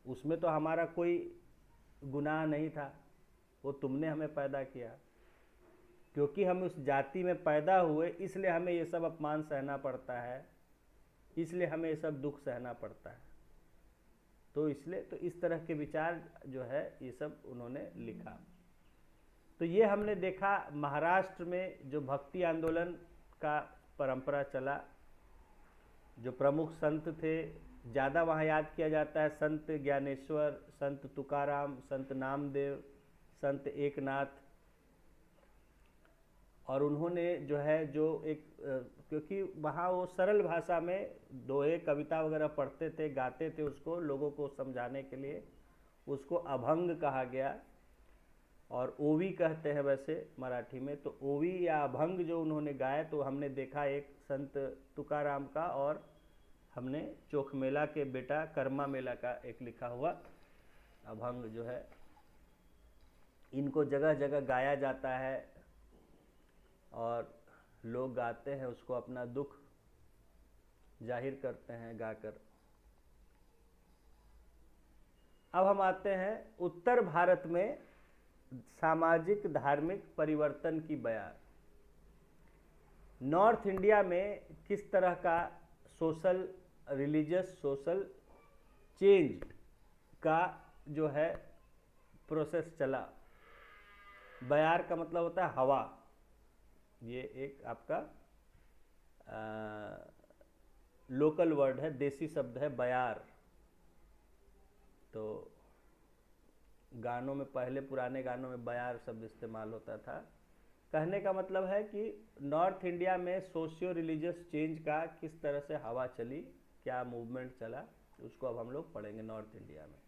उसमें तो हमारा कोई गुनाह नहीं था, वो तुमने हमें पैदा किया, क्योंकि हम उस जाति में पैदा हुए, इसलिए हमें ये सब अपमान सहना पड़ता है, इसलिए हमें ये सब दुख सहना पड़ता है। तो इसलिए तो इस तरह के विचार जो है ये सब उन्होंने लिखा। तो ये हमने देखा महाराष्ट्र में जो भक्ति आंदोलन का परंपरा चला, जो प्रमुख संत थे, ज़्यादा वहाँ याद किया जाता है संत ज्ञानेश्वर, संत तुकाराम, संत नामदेव, संत एकनाथ। और उन्होंने जो है जो एक क्योंकि वहाँ वो सरल भाषा में दोहे कविता वगैरह पढ़ते थे, गाते थे, उसको लोगों को समझाने के लिए उसको अभंग कहा गया, और ओवी कहते हैं वैसे मराठी में। तो ओवी या अभंग जो उन्होंने गाया, तो हमने देखा एक संत तुकाराम का, और हमने चोख मेला के बेटा कर्मा मेला का एक लिखा हुआ अभंग जो है, इनको जगह जगह गाया जाता है और लोग गाते हैं, उसको अपना दुख जाहिर करते हैं गाकर। अब हम आते हैं उत्तर भारत में सामाजिक धार्मिक परिवर्तन की बयार। नॉर्थ इंडिया में किस तरह का सोशल रिलीजियस सोशल चेंज का जो है प्रोसेस चला। बयार का मतलब होता है हवा, ये एक आपका लोकल वर्ड है, देसी शब्द है बयार। तो गानों में पहले पुराने गानों में बयार शब्द इस्तेमाल होता था। कहने का मतलब है कि नॉर्थ इंडिया में सोशियो रिलीजियस चेंज का किस तरह से हवा चली, क्या मूवमेंट चला, उसको अब हम लोग पढ़ेंगे नॉर्थ इंडिया में।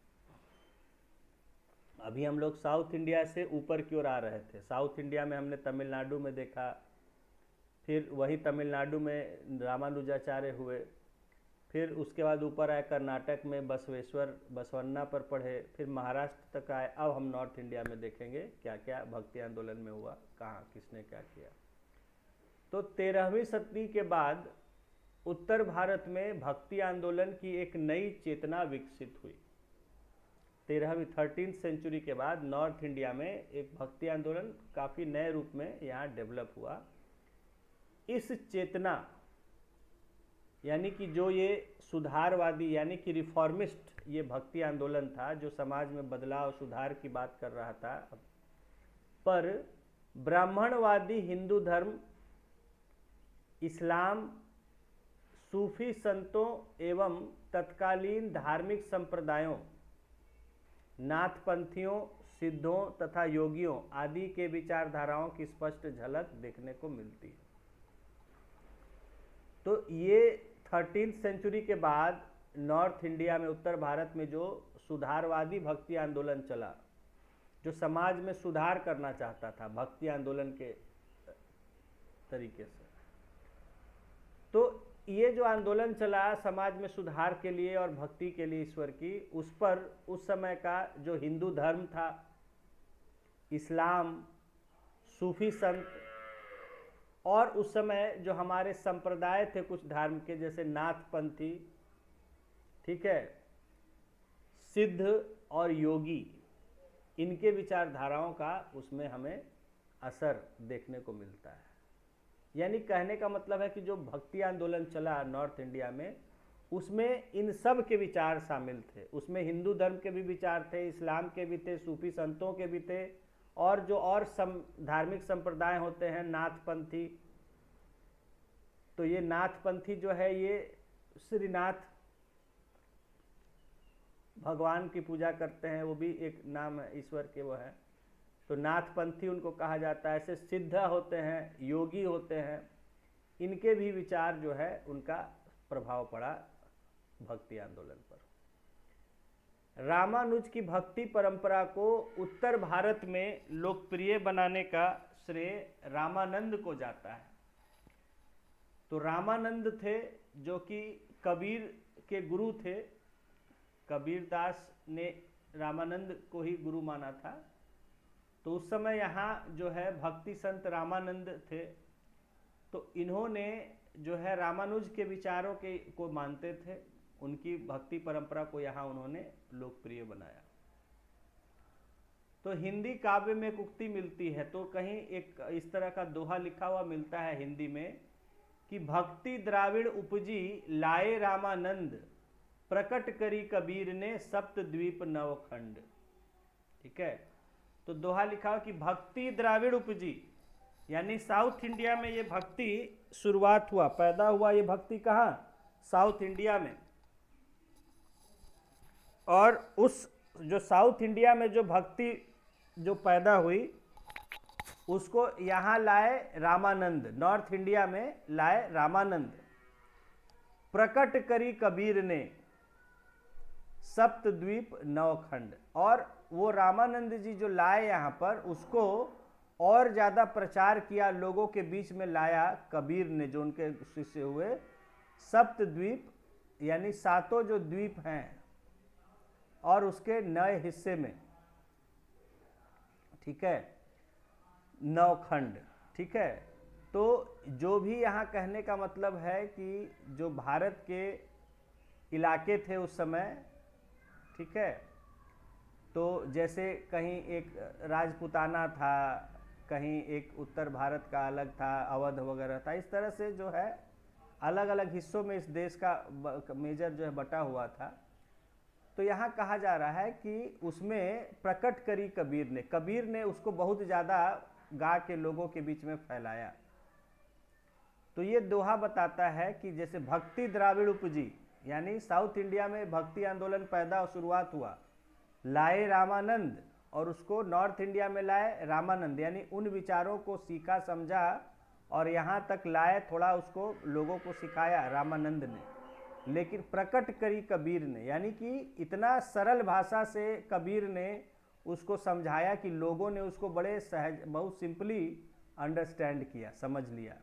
अभी हम लोग साउथ इंडिया से ऊपर की ओर आ रहे थे। साउथ इंडिया में हमने तमिलनाडु में देखा, फिर वही तमिलनाडु में रामानुजाचार्य हुए, फिर उसके बाद ऊपर आए कर्नाटक में बसवेश्वर बसवन्ना पर पढ़े, फिर महाराष्ट्र तक आए। अब हम नॉर्थ इंडिया में देखेंगे क्या क्या भक्ति आंदोलन में हुआ, कहाँ किसने क्या किया। तो 13वीं शताब्दी के बाद उत्तर भारत में भक्ति आंदोलन की एक नई चेतना विकसित हुई। 13वीं 13th सेंचुरी के बाद नॉर्थ इंडिया में एक भक्ति आंदोलन काफ़ी नए रूप में यहाँ डेवलप हुआ। इस चेतना यानी कि जो ये सुधारवादी यानी कि रिफॉर्मिस्ट ये भक्ति आंदोलन था जो समाज में बदलाव सुधार की बात कर रहा था, पर ब्राह्मणवादी हिंदू धर्म, इस्लाम, सूफी संतों एवं तत्कालीन धार्मिक संप्रदायों, नाथपंथियों, सिद्धों तथा योगियों आदि के विचारधाराओं की स्पष्ट झलक देखने को मिलती है। तो ये 13th सेंचुरी के बाद नॉर्थ इंडिया में, उत्तर भारत में जो सुधारवादी भक्ति आंदोलन चला, जो समाज में सुधार करना चाहता था भक्ति आंदोलन के तरीके से, तो ये जो आंदोलन चला समाज में सुधार के लिए और भक्ति के लिए ईश्वर की, उस पर उस समय का जो हिंदू धर्म था, इस्लाम, सूफी संत और उस समय जो हमारे संप्रदाय थे कुछ धर्म के, जैसे नाथपंथी, ठीक है, सिद्ध और योगी, इनके विचारधाराओं का उसमें हमें असर देखने को मिलता है। यानी कहने का मतलब है कि जो भक्ति आंदोलन चला नॉर्थ इंडिया में, उसमें इन सब के विचार शामिल थे। उसमें हिंदू धर्म के भी विचार थे, इस्लाम के भी थे, सूफी संतों के भी थे, और जो और धार्मिक संप्रदाय होते हैं नाथपंथी, तो ये नाथपंथी जो है ये श्रीनाथ भगवान की पूजा करते हैं, वो भी एक नाम है ईश्वर के, वो है, तो नाथपंथी उनको कहा जाता है। ऐसे सिद्ध होते हैं, योगी होते हैं, इनके भी विचार जो है उनका प्रभाव पड़ा भक्ति आंदोलन पर। रामानुज की भक्ति परंपरा को उत्तर भारत में लोकप्रिय बनाने का श्रेय रामानंद को जाता है। तो रामानंद थे जो कि कबीर के गुरु थे, कबीर दास ने रामानंद को ही गुरु माना था। तो उस समय यहाँ जो है भक्ति संत रामानंद थे, तो इन्होंने जो है रामानुज के विचारों के को मानते थे, उनकी भक्ति परंपरा को यहाँ उन्होंने लोकप्रिय बनाया। तो हिंदी काव्य में एक उक्ति मिलती है, तो कहीं एक इस तरह का दोहा लिखा हुआ मिलता है हिंदी में कि भक्ति द्राविड़ उपजी लाए रामानंद, प्रकट करी कबीर ने सप्तद्वीप नवखंड। ठीक है, तो दोहा लिखा हो कि भक्ति द्राविड़ उपजी, यानी साउथ इंडिया में ये भक्ति शुरुआत हुआ, पैदा हुआ ये भक्ति कहाँ, साउथ इंडिया में। और उस जो साउथ इंडिया में जो भक्ति जो पैदा हुई उसको यहाँ लाए रामानंद, नॉर्थ इंडिया में लाए रामानंद। प्रकट करी कबीर ने सप्तद्वीप नवखंड, और वो रामानंद जी जो लाए यहाँ पर, उसको और ज़्यादा प्रचार किया, लोगों के बीच में लाया कबीर ने, जो उनके शिष्य हुए। सप्तद्वीप यानी सातों जो द्वीप हैं और उसके नए हिस्से में, ठीक है, नवखंड। ठीक है, तो जो भी यहाँ कहने का मतलब है कि जो भारत के इलाके थे उस समय, ठीक है, तो जैसे कहीं एक राजपूताना था, कहीं एक उत्तर भारत का अलग था, अवध वगैरह था, इस तरह से जो है अलग अलग हिस्सों में इस देश का मेजर जो है बटा हुआ था। तो यहाँ कहा जा रहा है कि उसमें प्रकट करी कबीर ने उसको बहुत ज़्यादा गा के लोगों के बीच में फैलाया। तो ये दोहा बताता है कि जैसे भक्ति द्राविड़ उपजी, यानी साउथ इंडिया में भक्ति आंदोलन पैदा और शुरुआत हुआ, लाए रामानंद, और उसको नॉर्थ इंडिया में लाए रामानंद, यानी उन विचारों को सीखा समझा और यहाँ तक लाए, थोड़ा उसको लोगों को सिखाया रामानंद ने। लेकिन प्रकट करी कबीर ने, यानी कि इतना सरल भाषा से कबीर ने उसको समझाया कि लोगों ने उसको बड़े सहज, बहुत सिंपली अंडरस्टैंड किया, समझ लिया।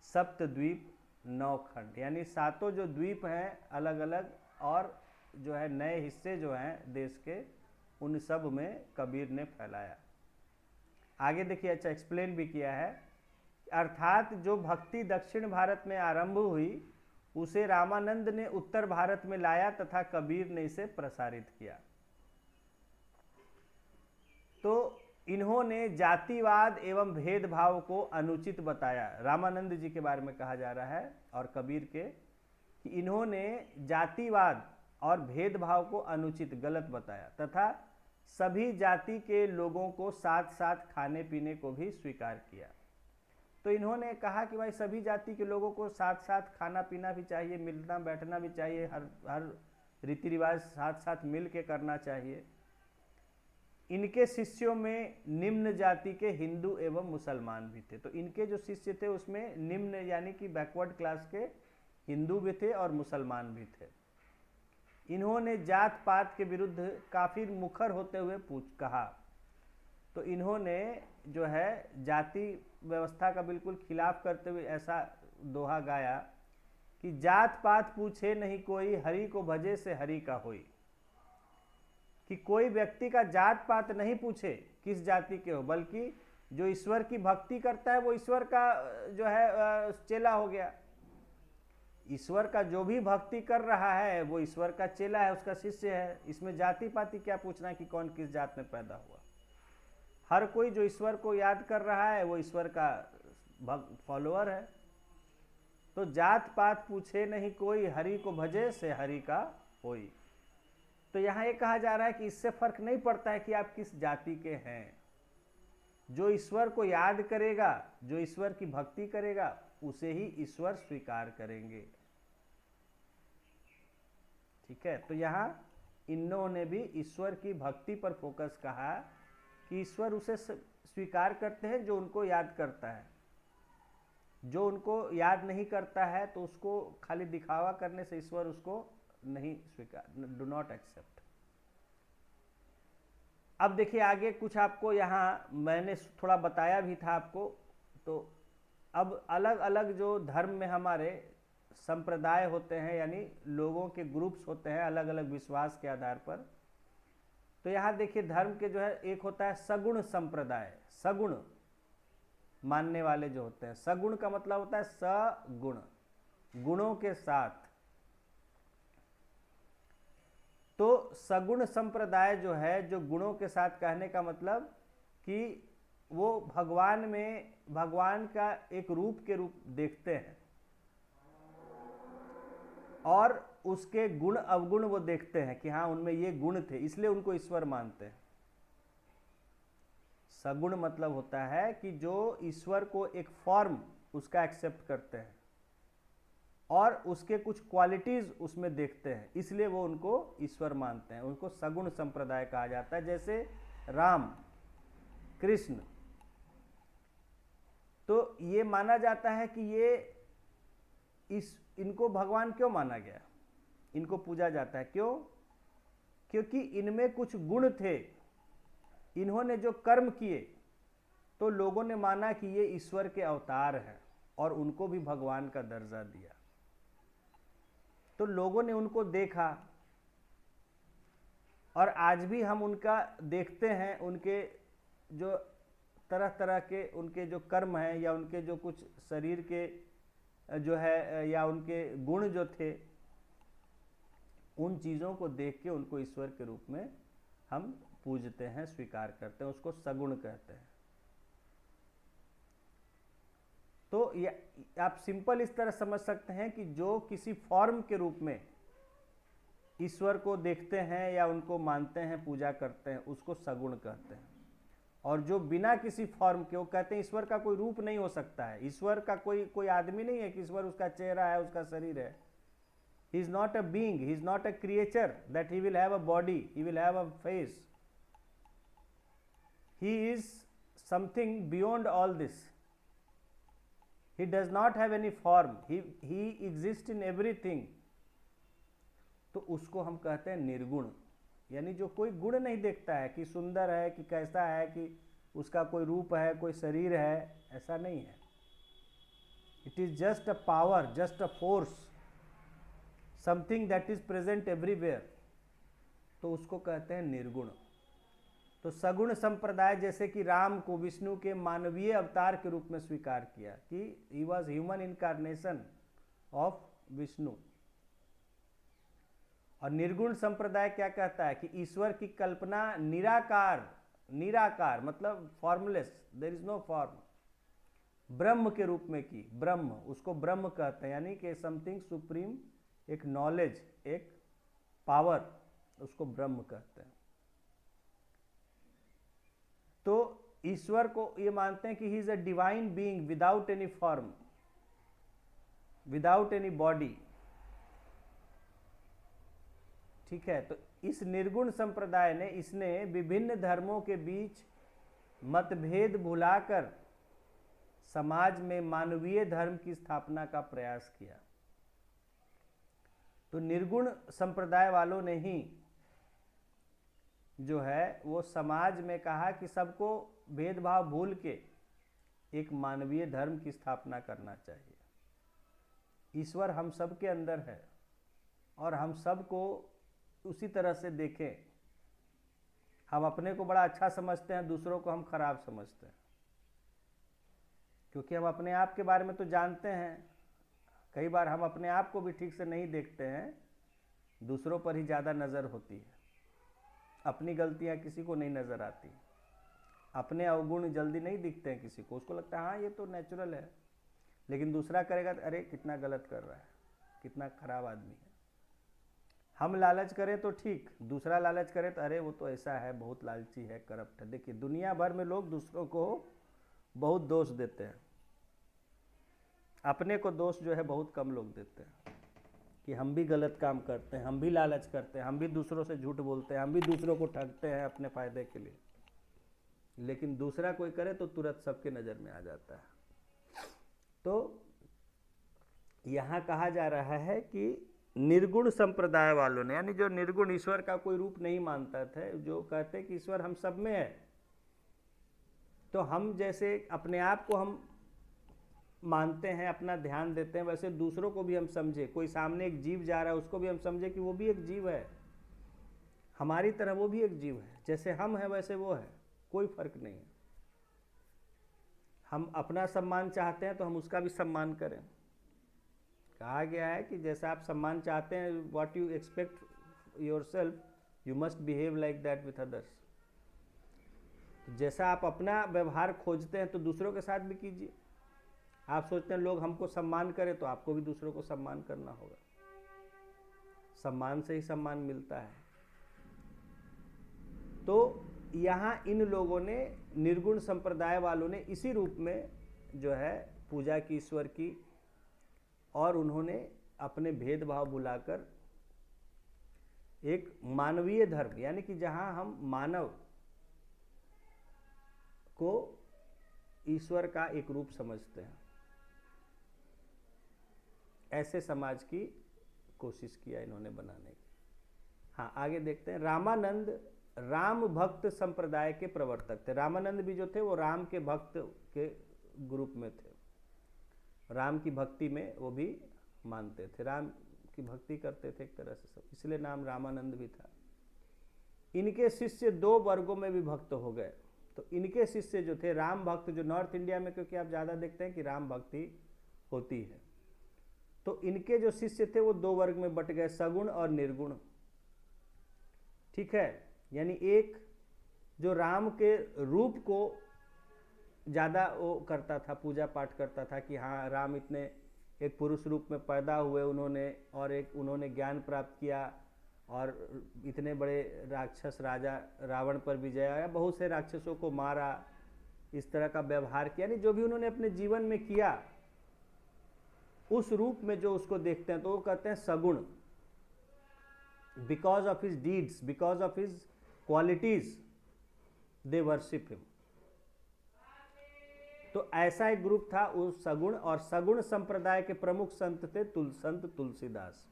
सप्तद्वीप नवखंड, यानी सातों जो द्वीप हैं अलग अलग, और जो है नए हिस्से जो हैं देश के, उन सब में कबीर ने फैलाया। आगे देखिए, अच्छा एक्सप्लेन भी किया है, अर्थात जो भक्ति दक्षिण भारत में आरंभ हुई उसे रामानंद ने उत्तर भारत में लाया तथा कबीर ने इसे प्रसारित किया। तो इन्होंने जातिवाद एवं भेदभाव को अनुचित बताया। रामानंद जी के बारे में कहा जा रहा है और कबीर के, कि इन्होंने जातिवाद और भेदभाव को अनुचित, गलत बताया तथा सभी जाति के लोगों को साथ साथ खाने पीने को भी स्वीकार किया। तो इन्होंने कहा कि भाई सभी जाति के लोगों को साथ साथ खाना पीना भी चाहिए, मिलना बैठना भी चाहिए, हर रीति रिवाज साथ साथ मिल के करना चाहिए। इनके शिष्यों में निम्न जाति के हिंदू एवं मुसलमान भी थे। तो इनके जो शिष्य थे उसमें निम्न यानी कि बैकवर्ड क्लास के हिंदू भी थे और मुसलमान भी थे। इन्होंने जात पात के विरुद्ध काफी मुखर होते हुए कहा। तो इन्होंने जो है जाति व्यवस्था का बिल्कुल खिलाफ करते हुए ऐसा दोहा गाया कि जात पात पूछे नहीं कोई, हरि को भजे से हरि का होई। कि कोई व्यक्ति का जात पात नहीं पूछे किस जाति के हो, बल्कि जो ईश्वर की भक्ति करता है वो ईश्वर का जो है चेला हो गया। ईश्वर का जो भी भक्ति कर रहा है वो ईश्वर का चेला है, उसका शिष्य है। इसमें जाति पाति क्या पूछना है कि कौन किस जात में पैदा हुआ। हर कोई जो ईश्वर को याद कर रहा है वो ईश्वर का फॉलोअर है। तो जात पात पूछे नहीं कोई, हरि को भजे से हरि का होई। तो यहाँ ये कहा जा रहा है कि इससे फर्क नहीं पड़ता है कि आप किस जाति के हैं। जो ईश्वर को याद करेगा, जो ईश्वर की भक्ति करेगा, उसे ही ईश्वर स्वीकार करेंगे। ठीक है, तो यहाँ इन्होंने भी ईश्वर की भक्ति पर फोकस कहा कि ईश्वर उसे स्वीकार करते हैं जो उनको याद करता है। जो उनको याद नहीं करता है तो उसको खाली दिखावा करने से ईश्वर उसको नहीं स्वीकार, डू नॉट एक्सेप्ट। अब देखिए आगे कुछ आपको यहाँ मैंने थोड़ा बताया भी था आपको। तो अब अलग अलग जो धर्म में हमारे संप्रदाय होते हैं, यानी लोगों के ग्रुप्स होते हैं अलग अलग विश्वास के आधार पर। तो यहाँ देखिए धर्म के जो है एक होता है सगुण संप्रदाय, सगुण मानने वाले जो होते हैं। सगुण का मतलब होता है सगुण, गुणों के साथ। तो सगुण संप्रदाय जो है, जो गुणों के साथ, कहने का मतलब कि वो भगवान में भगवान का एक रूप के रूप देखते हैं और उसके गुण अवगुण वो देखते हैं कि हाँ उनमें ये गुण थे, इसलिए उनको ईश्वर मानते हैं। सगुण मतलब होता है कि जो ईश्वर को एक फॉर्म उसका एक्सेप्ट करते हैं और उसके कुछ क्वालिटीज उसमें देखते हैं, इसलिए वो उनको ईश्वर मानते हैं। उनको सगुण संप्रदाय कहा जाता है। जैसे राम, कृष्ण, तो ये माना जाता है कि ये इनको भगवान क्यों माना गया, इनको पूजा जाता है। क्यों? क्योंकि इनमें कुछ गुण थे, इन्होंने जो कर्म किए तो लोगों ने माना कि ये ईश्वर के अवतार हैं और उनको भी भगवान का दर्जा दिया। तो लोगों ने उनको देखा और आज भी हम उनका देखते हैं। उनके जो तरह तरह के उनके जो कर्म हैं या उनके जो कुछ शरीर के जो है या उनके गुण जो थे, उन चीज़ों को देख के उनको ईश्वर के रूप में हम पूजते हैं, स्वीकार करते हैं, उसको सगुण कहते हैं। तो ये आप सिंपल इस तरह समझ सकते हैं कि जो किसी फॉर्म के रूप में ईश्वर को देखते हैं या उनको मानते हैं, पूजा करते हैं, उसको सगुण कहते हैं। और जो बिना किसी फॉर्म के, वो कहते हैं ईश्वर का कोई रूप नहीं हो सकता है, ईश्वर का कोई आदमी नहीं है कि ईश्वर उसका चेहरा है, उसका शरीर है। He is not a being, he is not a creature that he will have a body, he will have a face. He is something beyond all this. He does not have any form, he exists in everything। तो उसको हम कहते हैं निर्गुण, यानी जो कोई गुण नहीं देखता है कि सुंदर है कि कैसा है कि उसका कोई रूप है, कोई शरीर है, ऐसा नहीं है। It is just a power, just a force, something that is present everywhere. तो उसको कहते हैं निर्गुण। तो सगुण संप्रदाय जैसे कि राम को विष्णु के मानवीय अवतार के रूप में स्वीकार किया कि he was human incarnation of Vishnu. और निर्गुण संप्रदाय क्या कहता है कि ईश्वर की कल्पना निराकार निराकार मतलब formless, there is no form, ब्रह्म के रूप में की, ब्रह्म उसको ब्रह्म कहते हैं, यानी कि समथिंग सुप्रीम, एक नॉलेज, एक पावर, उसको ब्रह्म कहते हैं। तो ईश्वर को ये मानते हैं कि he is a divine being without any form, without any body. ठीक है, तो इस निर्गुण संप्रदाय ने, इसने विभिन्न धर्मों के बीच मतभेद भुलाकर समाज में मानवीय धर्म की स्थापना का प्रयास किया। तो निर्गुण संप्रदाय वालों ने ही जो है वो समाज में कहा कि सबको भेदभाव भूल के एक मानवीय धर्म की स्थापना करना चाहिए। ईश्वर हम सब के अंदर है और हम सबको उसी तरह से देखें। हम अपने को बड़ा अच्छा समझते हैं, दूसरों को हम खराब समझते हैं, क्योंकि हम अपने आप के बारे में तो जानते हैं। कई बार हम अपने आप को भी ठीक से नहीं देखते हैं, दूसरों पर ही ज़्यादा नज़र होती है, अपनी गलतियां किसी को नहीं नज़र आती, अपने अवगुण जल्दी नहीं दिखते हैं किसी को, उसको लगता है हाँ ये तो नेचुरल है, लेकिन दूसरा करेगा तो अरे कितना गलत कर रहा है, कितना खराब आदमी है। हम लालच करें तो ठीक, दूसरा लालच करे तो अरे वो तो ऐसा है, बहुत लालची है, करप्ट है। देखिए दुनिया भर में लोग दूसरों को बहुत दोष देते हैं, अपने को दोष जो है बहुत कम लोग देते हैं कि हम भी गलत काम करते हैं, हम भी लालच करते हैं, हम भी दूसरों से झूठ बोलते हैं, हम भी दूसरों को ठगते हैं अपने फायदे के लिए। लेकिन दूसरा कोई करे तो तुरंत सबके नज़र में आ जाता है। तो यहाँ कहा जा रहा है कि निर्गुण संप्रदाय वालों ने, यानी जो निर्गुण ईश्वर का कोई रूप नहीं मानता थे, जो कहते कि ईश्वर हम सब में है, तो हम जैसे अपने आप को हम मानते हैं, अपना ध्यान देते हैं, वैसे दूसरों को भी हम समझे। कोई सामने एक जीव जा रहा है उसको भी हम समझे कि वो भी एक जीव है, हमारी तरह वो भी एक जीव है, जैसे हम हैं वैसे वो है, कोई फर्क नहीं है। हम अपना सम्मान चाहते हैं तो हम उसका भी सम्मान करें। कहा गया है कि जैसा आप सम्मान चाहते हैं, what you expect yourself, you must behave like that with others. जैसा आप अपना व्यवहार खोजते हैं तो दूसरों के साथ भी कीजिए। आप सोचते हैं लोग हमको सम्मान करें तो आपको भी दूसरों को सम्मान करना होगा। सम्मान से ही सम्मान मिलता है। तो यहाँ इन लोगों ने, निर्गुण संप्रदाय वालों ने इसी रूप में जो है पूजा की ईश्वर की, और उन्होंने अपने भेदभाव भुलाकर एक मानवीय धर्म, यानी कि जहाँ हम मानव को ईश्वर का एक रूप समझते हैं, ऐसे समाज की कोशिश किया इन्होंने बनाने की। हाँ, आगे देखते हैं। रामानंद राम भक्त संप्रदाय के प्रवर्तक थे। रामानंद भी जो थे वो राम के भक्त के ग्रुप में थे, राम की भक्ति में वो भी मानते थे, राम की भक्ति करते थे एक तरह से सब, इसलिए नाम रामानंद भी था। इनके शिष्य दो वर्गों में विभक्त हो गए। तो इनके शिष्य जो थे राम भक्त, जो नॉर्थ इंडिया में क्योंकि आप ज़्यादा देखते हैं कि राम भक्ति होती है, तो इनके जो शिष्य थे वो दो वर्ग में बट गए, सगुण और निर्गुण। ठीक है, यानी एक जो राम के रूप को ज़्यादा वो करता था, पूजा पाठ करता था कि हाँ राम इतने एक पुरुष रूप में पैदा हुए उन्होंने, और एक उन्होंने ज्ञान प्राप्त किया और इतने बड़े राक्षस राजा रावण पर विजय आया, बहुत से राक्षसों को मारा, इस तरह का व्यवहार किया, यानी जो भी उन्होंने अपने जीवन में किया उस रूप में जो उसको देखते हैं तो वो कहते हैं सगुण। Because of his deeds, because of his qualities they worship him. तो ऐसा एक ग्रुप था उस सगुण, और सगुण संप्रदाय के प्रमुख संत थे संत तुलसीदास।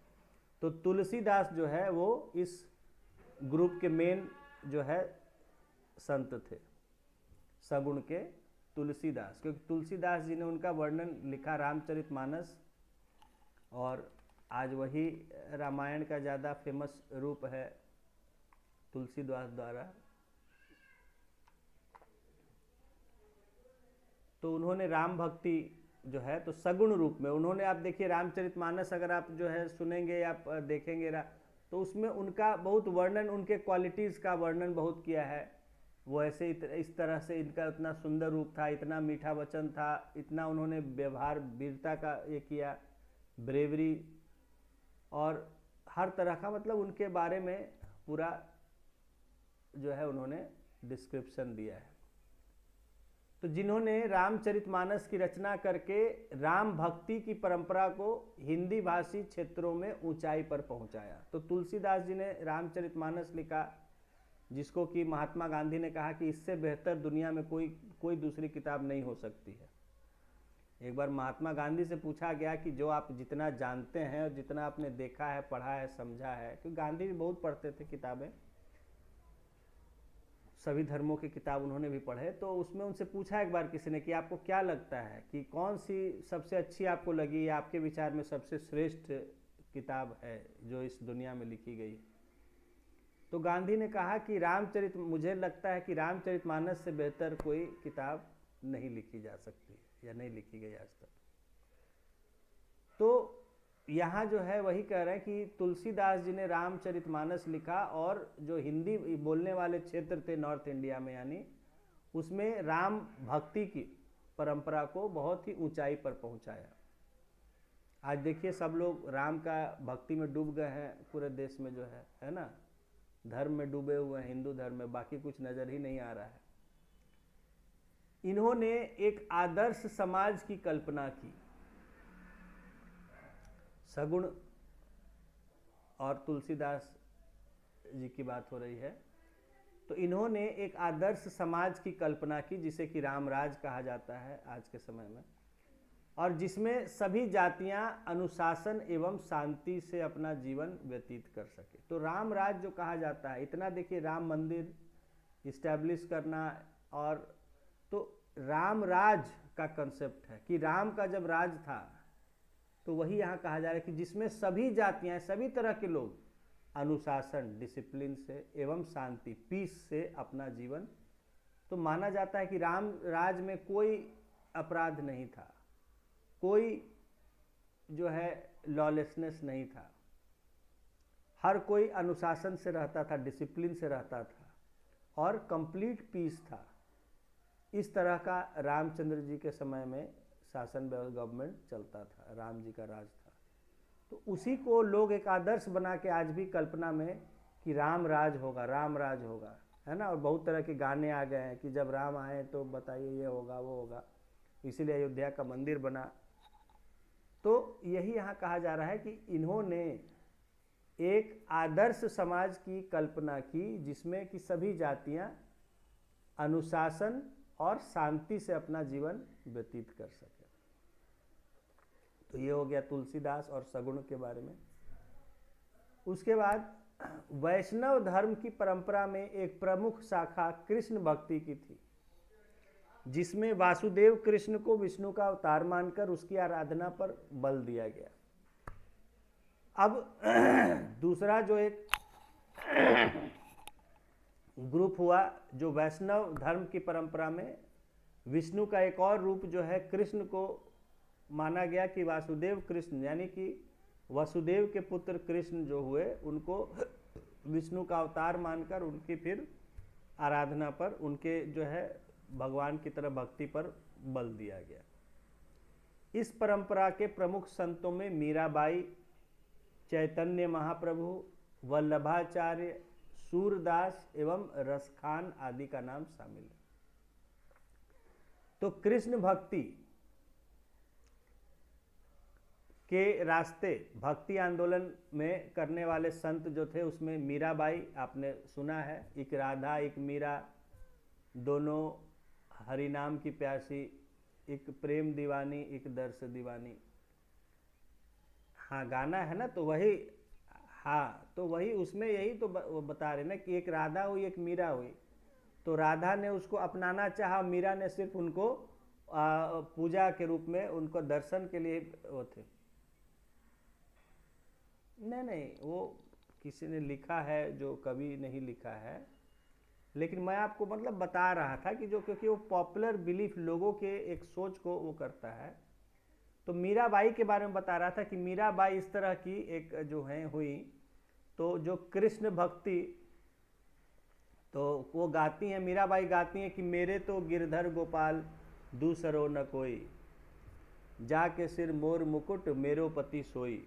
तो तुलसीदास जो है वो इस ग्रुप के मेन जो है संत थे, सगुण के तुलसीदास, क्योंकि तुलसीदास जी ने उनका वर्णन लिखा रामचरितमानस, और आज वही रामायण का ज़्यादा फेमस रूप है तुलसीदास द्वारा। तो उन्होंने राम भक्ति जो है तो सगुण रूप में उन्होंने, आप देखिए रामचरितमानस अगर आप जो है सुनेंगे या देखेंगे तो उसमें उनका बहुत वर्णन, उनके क्वालिटीज़ का वर्णन बहुत किया है। वो ऐसे इस तरह से इनका इतना सुंदर रूप था, इतना मीठा वचन था, इतना उन्होंने व्यवहार वीरता का ये किया, ब्रेवरी, और हर तरह का मतलब उनके बारे में पूरा जो है उन्होंने डिस्क्रिप्शन दिया है। तो जिन्होंने रामचरितमानस की रचना करके राम भक्ति की परंपरा को हिंदी भाषी क्षेत्रों में ऊंचाई पर पहुंचाया। तो तुलसीदास जी ने रामचरितमानस लिखा, जिसको कि महात्मा गांधी ने कहा कि इससे बेहतर दुनिया में कोई दूसरी किताब नहीं हो सकती है। एक बार महात्मा गांधी से पूछा गया कि जो आप जितना जानते हैं और जितना आपने देखा है, पढ़ा है, समझा है, क्योंकि गांधी भी बहुत पढ़ते थे किताबें, सभी धर्मों की किताब उन्होंने भी पढ़े, तो उसमें उनसे पूछा एक बार किसी ने कि आपको क्या लगता है कि कौन सी सबसे अच्छी आपको लगी या आपके विचार में सबसे श्रेष्ठ किताब है जो इस दुनिया में लिखी गई। तो गांधी ने कहा कि मुझे लगता है कि रामचरितमानस से बेहतर कोई किताब नहीं लिखी जा सकती या नहीं लिखी गई आज तक। तो यहाँ जो है वही कह रहे हैं कि तुलसीदास जी ने रामचरितमानस लिखा, और जो हिंदी बोलने वाले क्षेत्र थे नॉर्थ इंडिया में, यानी उसमें राम भक्ति की परंपरा को बहुत ही ऊंचाई पर पहुंचाया। आज देखिए सब लोग राम का भक्ति में डूब गए हैं, पूरे देश में जो है ना, धर्म में डूबे हुए हैं, हिंदू धर्म में, बाकी कुछ नजर ही नहीं आ रहा है। इन्होंने एक आदर्श समाज की कल्पना की। सगुण और तुलसीदास जी की बात हो रही है। तो इन्होंने एक आदर्श समाज की कल्पना की जिसे कि रामराज कहा जाता है आज के समय में, और जिसमें सभी जातियां अनुशासन एवं शांति से अपना जीवन व्यतीत कर सके। तो रामराज जो कहा जाता है, इतना देखिए राम मंदिर इस्टेब्लिश करना, और तो रामराज का कंसेप्ट है कि राम का जब राज था तो वही यहाँ कहा जा रहा है कि जिसमें सभी जातियां, सभी तरह के लोग अनुशासन, डिसिप्लिन से एवं शांति, पीस से अपना जीवन, तो माना जाता है कि राम राज में कोई अपराध नहीं था, कोई जो है लॉलेसनेस नहीं था, हर कोई अनुशासन से रहता था, डिसिप्लिन से रहता था, और कंप्लीट पीस था। इस तरह का रामचंद्र जी के समय में शासन गवर्नमेंट चलता था, राम जी का राज था। तो उसी को लोग एक आदर्श बना के आज भी कल्पना में कि राम राज होगा, राम राज होगा, है ना। और बहुत तरह के गाने आ गए हैं कि जब राम आए तो बताइए ये होगा वो होगा, इसीलिए अयोध्या का मंदिर बना। तो यही यहाँ कहा जा रहा है कि इन्होंने एक आदर्श समाज की कल्पना की जिसमें कि सभी जातियाँ अनुशासन और शांति से अपना जीवन व्यतीत कर सके। तो ये हो गया तुलसीदास और सगुण के बारे में। उसके बाद वैष्णव धर्म की परंपरा में एक प्रमुख शाखा कृष्ण भक्ति की थी, जिसमें वासुदेव कृष्ण को विष्णु का अवतार मानकर उसकी आराधना पर बल दिया गया। अब दूसरा जो एक ग्रुप हुआ, जो वैष्णव धर्म की परंपरा में विष्णु का एक और रूप जो है कृष्ण को माना गया कि वासुदेव कृष्ण, यानी कि वसुदेव के पुत्र कृष्ण जो हुए, उनको विष्णु का अवतार मानकर उनकी फिर आराधना पर, उनके जो है भगवान की तरफ भक्ति पर बल दिया गया। इस परंपरा के प्रमुख संतों में मीराबाई, चैतन्य महाप्रभु, वल्लभाचार्य, सूरदास एवं रसखान आदि का नाम शामिल है। तो कृष्ण भक्ति के रास्ते भक्ति आंदोलन में करने वाले संत जो थे, उसमें मीराबाई आपने सुना है, एक राधा एक मीरा, दोनों हरि नाम की प्यासी, एक प्रेम दीवानी एक दर्श दीवानी। हाँ गाना है ना, तो वही, हाँ तो वही उसमें यही तो बता रहे ना कि एक राधा हुई एक मीरा हुई। तो राधा ने उसको अपनाना चाहा, मीरा ने सिर्फ उनको पूजा के रूप में, उनको दर्शन के लिए वो थे। नहीं, वो किसी ने लिखा है, जो कवि नहीं लिखा है, लेकिन मैं आपको मतलब बता रहा था कि जो, क्योंकि वो पॉपुलर बिलीफ लोगों के एक सोच को वो करता है। तो मीराबाई के बारे में बता रहा था कि मीराबाई इस तरह की एक जो है हुई, तो जो कृष्ण भक्ति तो वो गाती हैं, मीराबाई गाती हैं कि मेरे तो गिरधर गोपाल दूसरो न कोई, जाके सिर मोर मुकुट मेरो पति सोई।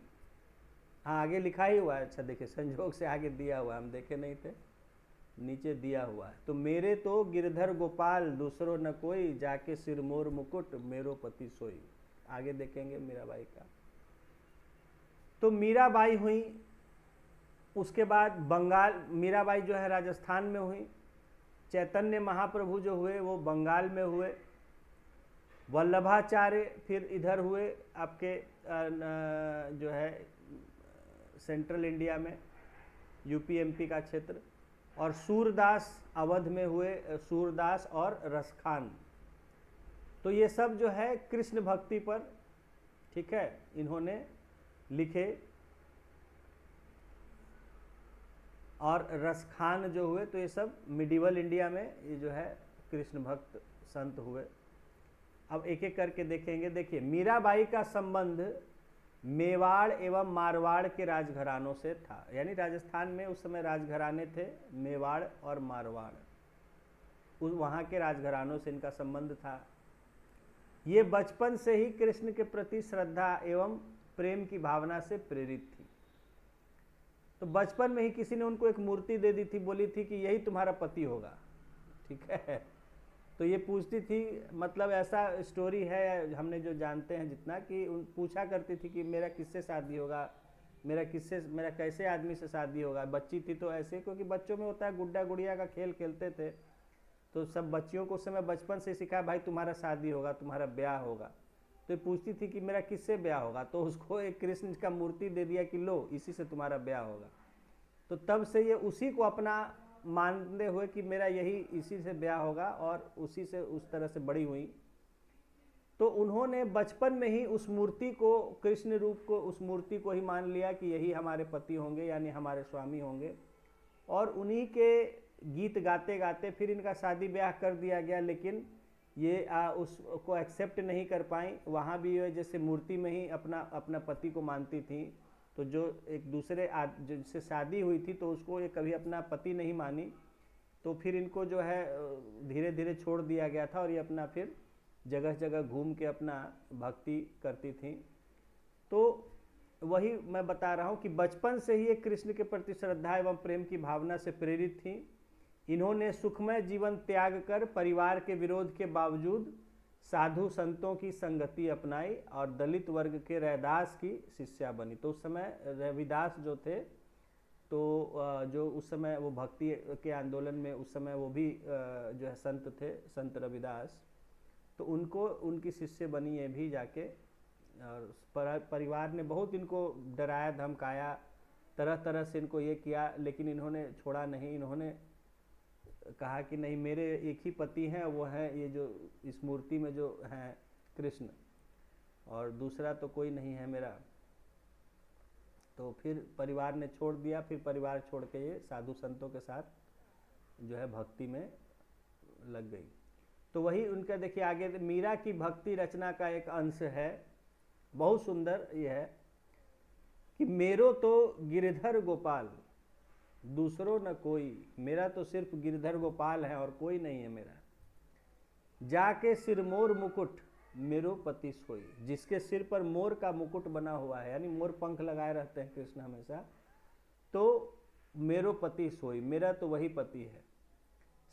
हाँ आगे लिखा ही हुआ है, अच्छा देखिए संजोग से आगे दिया हुआ है, हम देखे नहीं थे, नीचे दिया हुआ है। तो मेरे तो गिरधर गोपाल दूसरो न कोई, जाके सिर मोर मुकुट मेरो पति सोई। आगे देखेंगे मीराबाई का। तो मीराबाई हुई, उसके बाद बंगाल, मीराबाई जो है राजस्थान में हुई, चैतन्य महाप्रभु जो हुए वो बंगाल में हुए, वल्लभाचार्य फिर इधर हुए आपके जो है सेंट्रल इंडिया में, यूपी एमपी का क्षेत्र, और सूरदास अवध में हुए, सूरदास और रसखान। तो ये सब जो है कृष्ण भक्ति पर, ठीक है, इन्होंने लिखे। और रसखान जो हुए, तो ये सब मिडिवल इंडिया में ये जो है कृष्ण भक्त संत हुए। अब एक एक करके देखेंगे। देखिए मीराबाई का संबंध मेवाड़ एवं मारवाड़ के राजघरानों से था, यानी राजस्थान में उस समय राजघराने थे मेवाड़ और मारवाड़, उस वहाँ के राजघरानों से इनका संबंध था। ये बचपन से ही कृष्ण के प्रति श्रद्धा एवं प्रेम की भावना से प्रेरित थी। तो बचपन में ही किसी ने उनको एक मूर्ति दे दी थी, बोली थी कि यही तुम्हारा पति होगा, ठीक है। तो ये पूछती थी, मतलब ऐसा स्टोरी है हमने जो जानते हैं जितना, कि पूछा करती थी कि मेरा किससे शादी होगा, मेरा कैसे आदमी से शादी होगा। बच्ची थी तो ऐसे, क्योंकि बच्चों में होता है गुड्डा गुड़िया का खेल खेलते थे, तो सब बच्चियों को उस समय बचपन से सिखाया भाई तुम्हारा शादी होगा, तुम्हारा ब्याह होगा। तो ये पूछती थी कि मेरा किससे ब्याह होगा, तो उसको एक कृष्ण का मूर्ति दे दिया कि लो इसी से तुम्हारा ब्याह होगा। तो तब से ये उसी को अपना मानते हुए कि मेरा यही इसी से ब्याह होगा, और उसी से उस तरह से बड़ी हुई। तो उन्होंने बचपन में ही उस मूर्ति को, कृष्ण रूप को, उस मूर्ति को ही मान लिया कि यही हमारे पति होंगे, यानी हमारे स्वामी होंगे। और उन्हीं के गीत गाते गाते फिर इनका शादी ब्याह कर दिया गया, लेकिन ये उसको एक्सेप्ट नहीं कर पाई। वहाँ भी ये जैसे मूर्ति में ही अपना पति को मानती थी, तो जो एक दूसरे जिससे शादी हुई थी तो उसको ये कभी अपना पति नहीं मानी, तो फिर इनको जो है धीरे धीरे छोड़ दिया गया था, और ये अपना फिर जगह जगह घूम के अपना भक्ति करती थी। तो वही मैं बता रहा हूँ कि बचपन से ही ये कृष्ण के प्रति श्रद्धा एवं प्रेम की भावना से प्रेरित थी। इन्होंने सुखमय जीवन त्याग कर परिवार के विरोध के बावजूद साधु संतों की संगति अपनाई और दलित वर्ग के रैदास की शिष्या बनी। तो उस समय रविदास जो थे, तो जो उस समय वो भक्ति के आंदोलन में उस समय वो भी जो है संत थे, संत रविदास, तो उनको उनकी शिष्य बनी ये भी जाके। और परिवार ने बहुत इनको डराया धमकाया, तरह तरह से इनको ये किया, लेकिन इन्होंने छोड़ा नहीं। इन्होंने कहा कि नहीं, मेरे एक ही पति हैं, वो हैं ये जो इस मूर्ति में जो हैं कृष्ण, और दूसरा तो कोई नहीं है मेरा। तो फिर परिवार ने छोड़ दिया, फिर परिवार छोड़ के ये साधु संतों के साथ जो है भक्ति में लग गई। तो वही उनका देखिए आगे मीरा की भक्ति रचना का एक अंश है, बहुत सुंदर ये है कि मेरो तो गिरधर गोपाल दूसरो न कोई, मेरा तो सिर्फ गिरधर गोपाल है और कोई नहीं है मेरा। जाके सिर मोर मुकुट मेरो पति सोई, जिसके सिर पर मोर का मुकुट बना हुआ है, यानी मोर पंख लगाए रहते हैं कृष्ण हमेशा, तो मेरो पति सोई, मेरा तो वही पति है।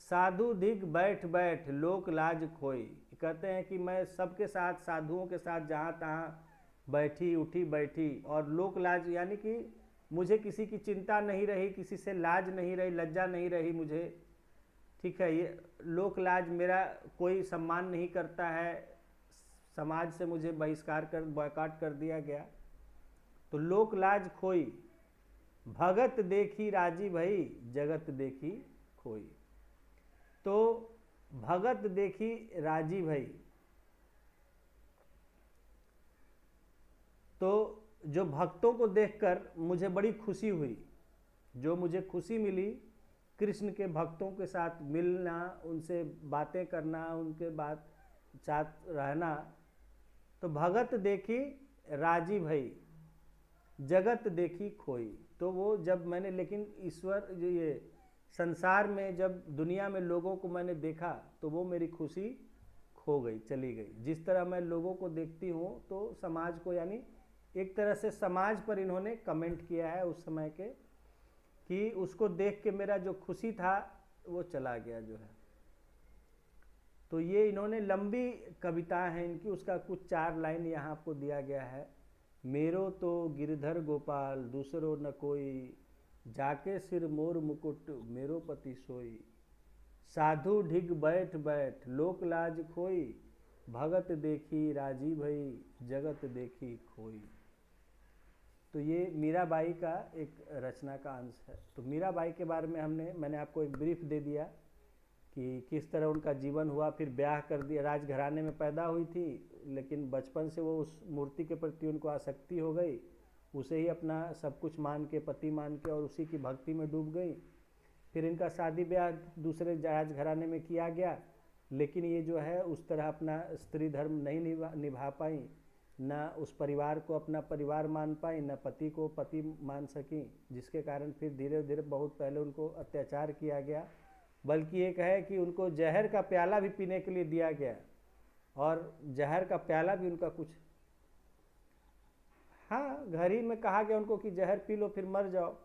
साधु धिक बैठ बैठ लोक लाज खोई, कहते हैं कि मैं सबके साथ, साधुओं के साथ जहाँ तहाँ बैठी उठी बैठी, और लोक लाज यानी कि मुझे किसी की चिंता नहीं रही, किसी से लाज नहीं रही, लज्जा नहीं रही मुझे, ठीक है। ये लोक लाज, मेरा कोई सम्मान नहीं करता है, समाज से मुझे बहिष्कार कर, बॉयकॉट कर दिया गया। तो लोक लाज खोई, भगत देखी राजी भई, जगत देखी खोई। तो भगत देखी राजी भई, तो जो भक्तों को देखकर मुझे बड़ी खुशी हुई, जो मुझे खुशी मिली कृष्ण के भक्तों के साथ मिलना, उनसे बातें करना, उनके साथ रहना। तो भगत देखी राजी भई, जगत देखी खोई। तो वो जब मैंने, लेकिन ईश्वर जो ये संसार में जब दुनिया में लोगों को मैंने देखा तो वो मेरी खुशी खो गई, चली गई। जिस तरह मैं लोगों को देखती हूँ तो समाज को, यानी एक तरह से समाज पर इन्होंने कमेंट किया है उस समय के, कि उसको देख के मेरा जो खुशी था वो चला गया जो है। तो ये इन्होंने लंबी कविता है इनकी, उसका कुछ 4 लाइन यहाँ आपको दिया गया है। मेरो तो गिरधर गोपाल दूसरो न कोई, जाके सिर मोर मुकुट मेरो पति सोई, साधु ढिग बैठ बैठ लोक लाज खोई, भगत देखी राजी भई जगत देखी खोई। तो ये मीराबाई का एक रचना का अंश है। तो मीराबाई के बारे में मैंने आपको एक ब्रीफ दे दिया कि किस तरह उनका जीवन हुआ, फिर ब्याह कर दिया, राजघराने में पैदा हुई थी, लेकिन बचपन से वो उस मूर्ति के प्रति उनको आसक्ति हो गई, उसे ही अपना सब कुछ मान के, पति मान के, और उसी की भक्ति में डूब गई। फिर इनका शादी ब्याह दूसरे राजघराने में किया गया, लेकिन ये जो है उस तरह अपना स्त्री धर्म नहीं निभा पाई, न उस परिवार को अपना परिवार मान पाई, न पति को पति मान सकी, जिसके कारण फिर धीरे धीरे बहुत पहले उनको अत्याचार किया गया। बल्कि एक है कि उनको जहर का प्याला भी पीने के लिए दिया गया, और जहर का प्याला भी उनका कुछ, हाँ, घर ही में कहा गया उनको कि जहर पी लो फिर मर जाओ।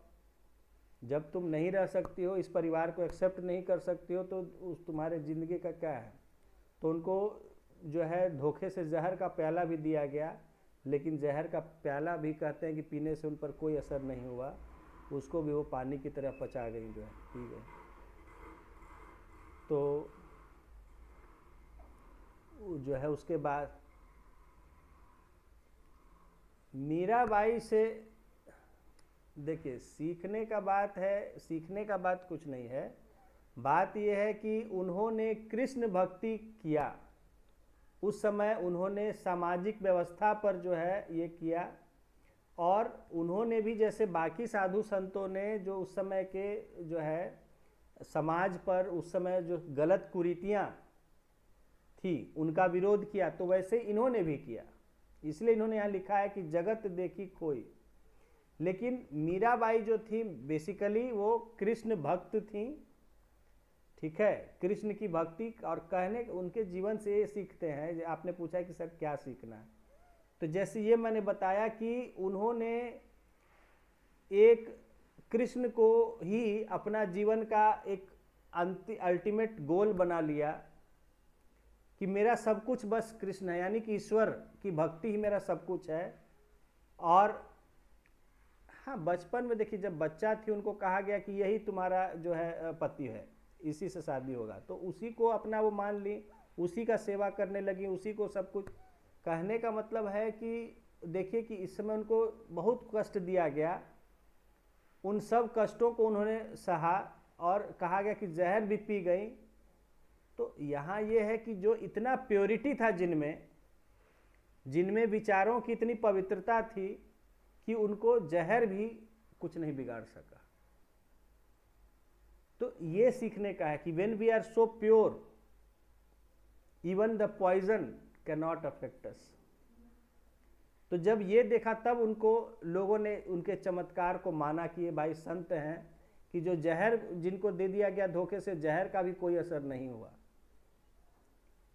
जब तुम नहीं रह सकती हो, इस परिवार को एक्सेप्ट नहीं कर सकती हो, तो उस तुम्हारे ज़िंदगी का क्या है। तो उनको जो है धोखे से जहर का प्याला भी दिया गया, लेकिन जहर का प्याला भी कहते हैं कि पीने से उन पर कोई असर नहीं हुआ, उसको भी वो पानी की तरह पचा गई, जो है पी गई। तो जो है उसके बाद मीराबाई से देखिए सीखने का बात है, सीखने का बात कुछ नहीं है, बात यह है कि उन्होंने कृष्ण भक्ति किया। उस समय उन्होंने सामाजिक व्यवस्था पर जो है ये किया, और उन्होंने भी जैसे बाकी साधु संतों ने जो उस समय के जो है समाज पर उस समय जो गलत कुरीतियाँ थी उनका विरोध किया, तो वैसे इन्होंने भी किया। इसलिए इन्होंने यहाँ लिखा है कि जगत देखी खोई। लेकिन मीराबाई जो थी बेसिकली वो कृष्ण भक्त थी, ठीक है, कृष्ण की भक्ति। और कहने उनके जीवन से ये सीखते हैं, आपने पूछा कि सर क्या सीखना है, तो जैसे ये मैंने बताया कि उन्होंने एक कृष्ण को ही अपना जीवन का एक अल्टीमेट गोल बना लिया कि मेरा सब कुछ बस कृष्ण है, यानी कि ईश्वर की भक्ति ही मेरा सब कुछ है। और हाँ, बचपन में देखिए जब बच्चा थी उनको कहा गया कि यही तुम्हारा जो है पति है, इसी से शादी होगा, तो उसी को अपना वो मान ली, उसी का सेवा करने लगी, उसी को सब कुछ। कहने का मतलब है कि देखिए कि इस समय उनको बहुत कष्ट दिया गया, उन सब कष्टों को उन्होंने सहा, और कहा गया कि जहर भी पी गई। तो यहाँ ये है कि जो इतना प्योरिटी था जिनमें विचारों की इतनी पवित्रता थी कि उनको जहर भी कुछ नहीं बिगाड़ सका। तो ये सीखने का है कि when we are so pure, even the poison can not affect us. तो जब ये देखा तब उनको लोगों ने उनके चमत्कार को माना कि ये भाई संत हैं, कि जो जहर जिनको दे दिया गया धोखे से, जहर का भी कोई असर नहीं हुआ।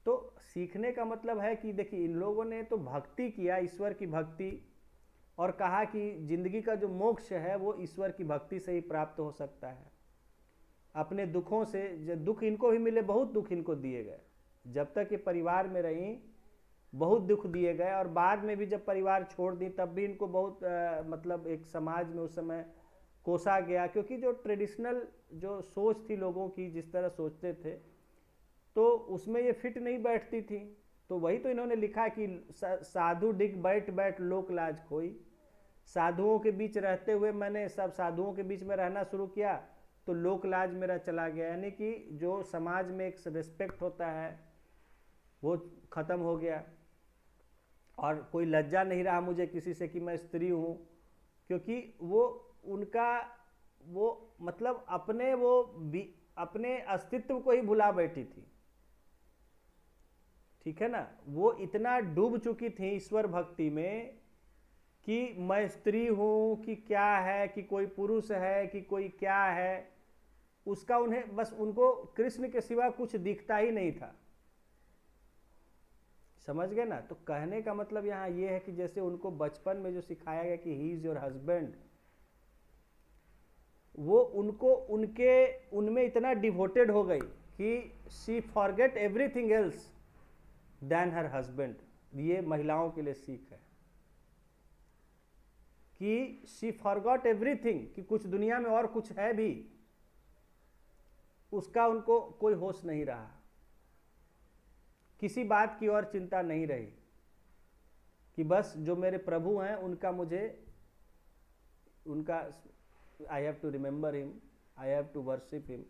तो सीखने का मतलब है कि देखिए इन लोगों ने तो भक्ति किया, ईश्वर की भक्ति, और कहा कि जिंदगी का जो मोक्ष है वो ईश्वर की भक्ति से ही प्राप्त हो सकता है। अपने दुखों से, जब दुख इनको भी मिले, बहुत दुख इनको दिए गए, जब तक ये परिवार में रहीं बहुत दुख दिए गए, और बाद में भी जब परिवार छोड़ दी तब भी इनको बहुत मतलब एक समाज में उस समय कोसा गया, क्योंकि जो ट्रेडिशनल जो सोच थी लोगों की, जिस तरह सोचते थे, तो उसमें ये फिट नहीं बैठती थी। तो वही तो इन्होंने लिखा कि साधु डिग बैठ बैठ लोक लाज खोई। साधुओं के बीच रहते हुए मैंने सब साधुओं के बीच में रहना शुरू किया, तो लोक लाज मेरा चला गया, यानी कि जो समाज में एक रिस्पेक्ट होता है वो ख़त्म हो गया, और कोई लज्जा नहीं रहा मुझे किसी से कि मैं स्त्री हूँ, क्योंकि वो उनका वो मतलब अपने अस्तित्व को ही भुला बैठी थी, ठीक है ना। वो इतना डूब चुकी थी ईश्वर भक्ति में कि मैं स्त्री हूँ कि क्या है, कि कोई पुरुष है कि कोई क्या है, उसका उन्हें बस उनको कृष्ण के सिवा कुछ दिखता ही नहीं था। समझ गए ना? तो कहने का मतलब यहाँ ये है कि जैसे उनको बचपन में जो सिखाया गया कि ही इज योर हस्बैंड, वो उनको उनमें इतना डिवोटेड हो गई कि she forget everything else then her husband. ये महिलाओं के लिए सीख है कि शी फॉरगॉट एवरीथिंग, कि कुछ दुनिया में और कुछ है भी, उसका उनको कोई होश नहीं रहा, किसी बात की और चिंता नहीं रही, कि बस जो मेरे प्रभु हैं उनका I have to remember him, I have to worship him.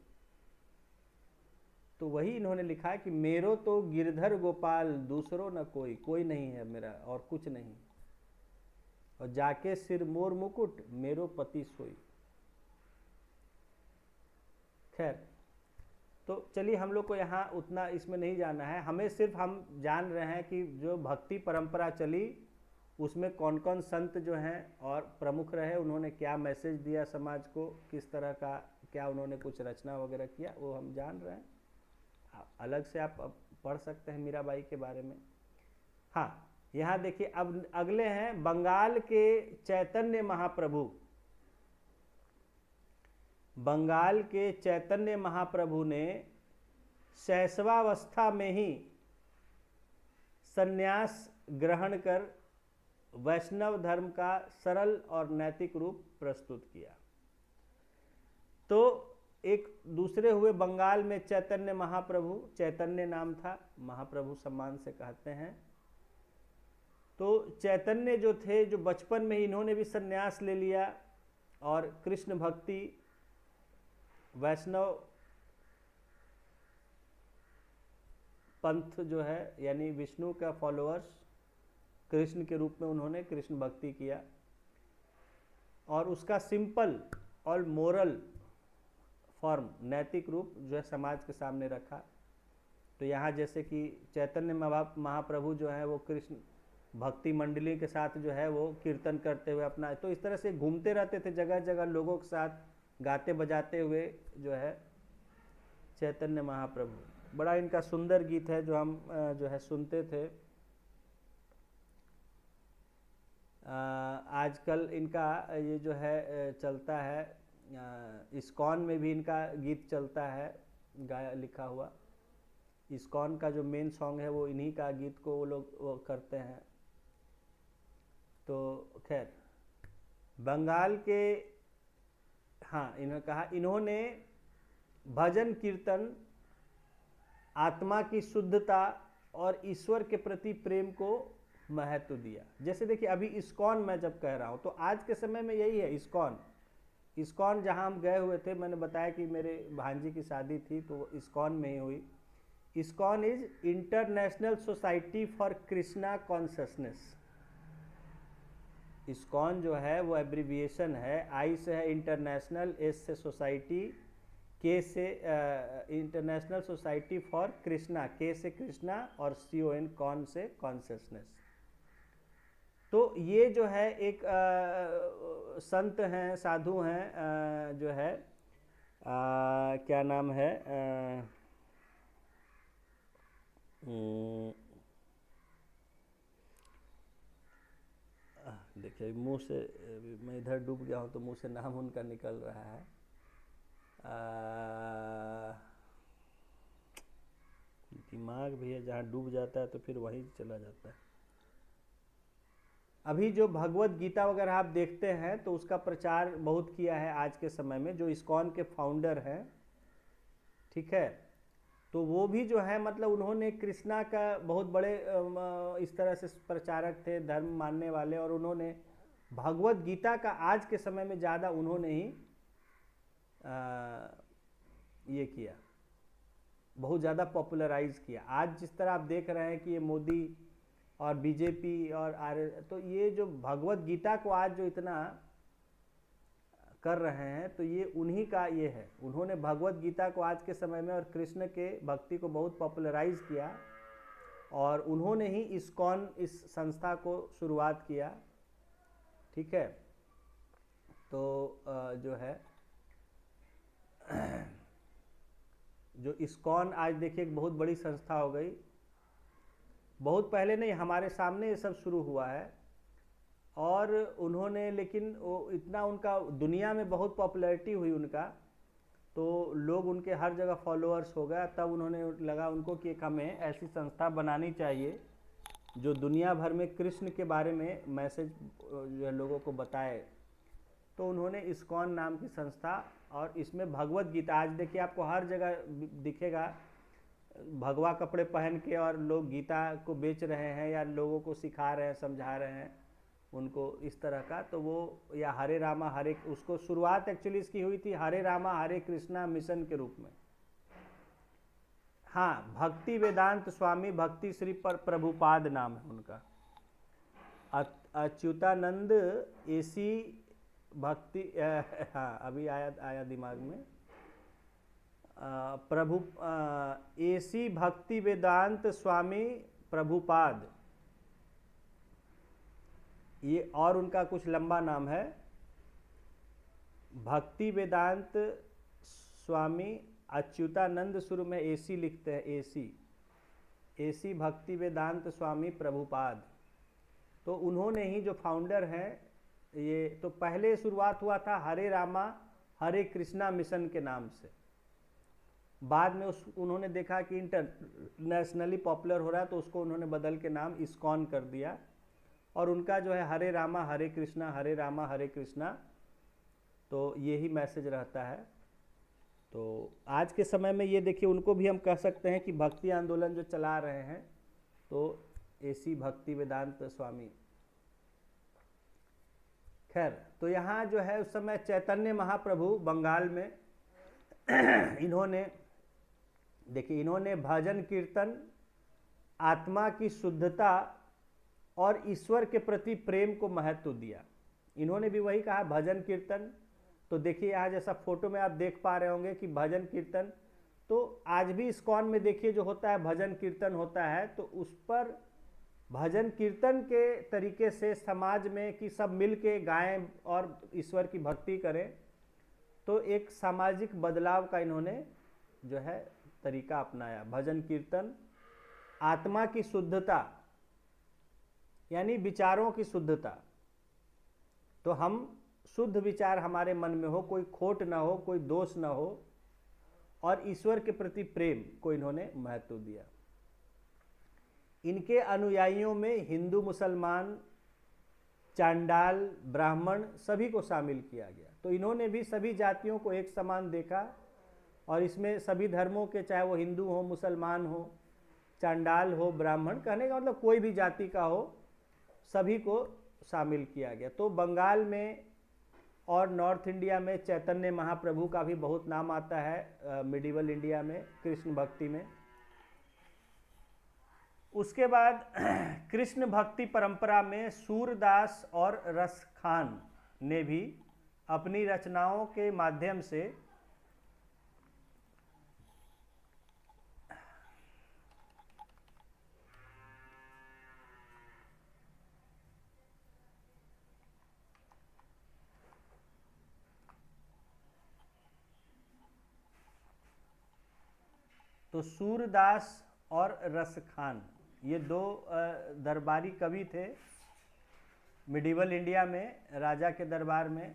तो वही इन्होंने लिखा है कि मेरो तो गिरधर गोपाल दूसरो न कोई, कोई नहीं है मेरा और कुछ नहीं, और जाके सिर मोर मुकुट मेरो पति सोई। खैर, तो चलिए हम लोग को यहाँ उतना इसमें नहीं जाना है, हमें सिर्फ हम जान रहे हैं कि जो भक्ति परंपरा चली उसमें कौन कौन संत जो हैं और प्रमुख रहे, उन्होंने क्या मैसेज दिया समाज को, किस तरह का, क्या उन्होंने कुछ रचना वगैरह किया, वो हम जान रहे हैं। अलग से आप पढ़ सकते हैं मीराबाई के बारे में। हाँ, यहाँ देखिए अब अगले हैं बंगाल के चैतन्य महाप्रभु। बंगाल के चैतन्य महाप्रभु ने शैशवावस्था में ही संन्यास ग्रहण कर वैष्णव धर्म का सरल और नैतिक रूप प्रस्तुत किया। तो एक दूसरे हुए बंगाल में चैतन्य महाप्रभु, चैतन्य नाम था, महाप्रभु सम्मान से कहते हैं। तो चैतन्य जो थे, जो बचपन में ही इन्होंने भी संन्यास ले लिया और कृष्ण भक्ति, वैष्णव पंथ जो है यानी विष्णु का फॉलोअर्स, कृष्ण के रूप में उन्होंने कृष्ण भक्ति किया और उसका सिंपल और मोरल फॉर्म, नैतिक रूप जो है समाज के सामने रखा। तो यहाँ जैसे कि चैतन्य महाप्रभु जो है वो कृष्ण भक्ति मंडली के साथ जो है वो कीर्तन करते हुए अपना, तो इस तरह से घूमते रहते थे जगह जगह लोगों के साथ गाते बजाते हुए जो है चैतन्य महाप्रभु। बड़ा इनका सुंदर गीत है जो हम जो है सुनते थे। आजकल इनका ये जो है चलता है, इस्कॉन में भी इनका गीत चलता है गाया लिखा हुआ। इस्कॉन का जो मेन सॉन्ग है वो इन्हीं का गीत को वो लोग वो करते हैं। तो खैर, बंगाल के, हाँ, इन्होंने कहा इन्होंने भजन कीर्तन, आत्मा की शुद्धता और ईश्वर के प्रति प्रेम को महत्व दिया। जैसे देखिए अभी इस्कॉन मैं जब कह रहा हूँ तो आज के समय में यही है इस्कॉन जहाँ हम गए हुए थे, मैंने बताया कि मेरे भांजी की शादी थी तो इस्कॉन में ही हुई। ISKCON is international society for Krishna consciousness. ISKCON जो है वो एब्रीविएशन है, आई से है इंटरनेशनल, एस से सोसाइटी, के से इंटरनेशनल सोसाइटी फॉर कृष्णा, के से कृष्णा और CON कॉन से कॉन्शसनेस। तो ये जो है एक संत हैं, साधु हैं, जो है क्या नाम है, देखिए मुंह से मैं इधर डूब गया हूँ तो मुंह से नाम उनका निकल रहा है। दिमाग भी है, जहाँ डूब जाता है तो फिर वहीं चला जाता है। अभी जो भगवत गीता वगैरह आप देखते हैं तो उसका प्रचार बहुत किया है आज के समय में जो इस्कॉन के फाउंडर हैं, ठीक है। तो वो भी जो है मतलब उन्होंने कृष्णा का बहुत बड़े इस तरह से प्रचारक थे, धर्म मानने वाले, और उन्होंने भगवत गीता का आज के समय में ज़्यादा उन्होंने ही ये किया, बहुत ज़्यादा पॉपुलराइज किया। आज जिस तरह आप देख रहे हैं कि ये मोदी और बीजेपी और तो ये जो भगवत गीता को आज जो इतना कर रहे हैं तो ये उन्हीं का ये है। उन्होंने भगवत गीता को आज के समय में और कृष्ण के भक्ति को बहुत पॉपुलराइज किया और उन्होंने ही इस्कॉन इस संस्था को शुरुआत किया, ठीक है। तो जो है जो इस्कॉन आज देखिए एक बहुत बड़ी संस्था हो गई, बहुत पहले नहीं, हमारे सामने ये सब शुरू हुआ है। और उन्होंने, लेकिन वो इतना उनका दुनिया में बहुत पॉपुलैरिटी हुई उनका, तो लोग उनके हर जगह फॉलोअर्स हो गया। तब उन्होंने लगा उनको कि एक हमें ऐसी संस्था बनानी चाहिए जो दुनिया भर में कृष्ण के बारे में मैसेज जो है लोगों को बताए। तो उन्होंने इस्कॉन नाम की संस्था, और इसमें भगवत गीता, आज देखिए आपको हर जगह दिखेगा भगवा कपड़े पहन के और लोग गीता को बेच रहे हैं या लोगों को सिखा रहे हैं, समझा रहे हैं उनको इस तरह का। तो वो, या हरे रामा हरे, उसको शुरुआत एक्चुअली इसकी हुई थी हरे रामा हरे कृष्णा मिशन के रूप में। हाँ, भक्ति वेदांत स्वामी भक्ति श्री प्रभुपाद नाम है उनका। अच्युतानंद एसी भक्ति हाँ अभी आया दिमाग में, प्रभु एसी भक्ति वेदांत स्वामी प्रभुपाद, ये और उनका कुछ लंबा नाम है। भक्ति वेदांत स्वामी अच्युतानंद, शुरू में एसी लिखते हैं, एसी भक्ति वेदांत स्वामी प्रभुपाद। तो उन्होंने ही जो फाउंडर हैं ये, तो पहले शुरुआत हुआ था हरे रामा हरे कृष्णा मिशन के नाम से। बाद में उन्होंने देखा कि इंटरनेशनली पॉपुलर हो रहा है, तो उसको उन्होंने बदल के नाम इस्कॉन कर दिया। और उनका जो है हरे रामा हरे कृष्णा, हरे रामा हरे कृष्णा, तो यही मैसेज रहता है। तो आज के समय में ये देखिए, उनको भी हम कह सकते हैं कि भक्ति आंदोलन जो चला रहे हैं, तो एसी भक्ति वेदांत स्वामी। खैर, तो यहाँ जो है उस समय चैतन्य महाप्रभु बंगाल में इन्होंने, देखिए इन्होंने भजन कीर्तन, आत्मा की शुद्धता और ईश्वर के प्रति प्रेम को महत्व दिया। इन्होंने भी वही कहा, भजन कीर्तन। तो देखिए यहाँ जैसा फोटो में आप देख पा रहे होंगे कि भजन कीर्तन, तो आज भी इस्कॉन में देखिए जो होता है भजन कीर्तन होता है, तो उस पर भजन कीर्तन के तरीके से समाज में कि सब मिल के गाएं और ईश्वर की भक्ति करें, तो एक सामाजिक बदलाव का इन्होंने जो है तरीका अपनाया। भजन कीर्तन, आत्मा की शुद्धता यानी विचारों की शुद्धता, तो हम शुद्ध विचार हमारे मन में हो, कोई खोट ना हो, कोई दोष ना हो, और ईश्वर के प्रति प्रेम को इन्होंने महत्व दिया। इनके अनुयायियों में हिंदू, मुसलमान, चांडाल, ब्राह्मण सभी को शामिल किया गया। तो इन्होंने भी सभी जातियों को एक समान देखा, और इसमें सभी धर्मों के, चाहे वो हिंदू हो, मुसलमान हो, चांडाल हो, ब्राह्मण, कहने का मतलब कोई भी जाति का हो, सभी को शामिल किया गया। तो बंगाल में और नॉर्थ इंडिया में चैतन्य महाप्रभु का भी बहुत नाम आता है, मिडिवल इंडिया में कृष्ण भक्ति में। उसके बाद कृष्ण भक्ति परंपरा में सूरदास और रसखान ने भी अपनी रचनाओं के माध्यम से तो सूरदास और रसखान, ये दो दरबारी कवि थे मिडिवल इंडिया में, राजा के दरबार में।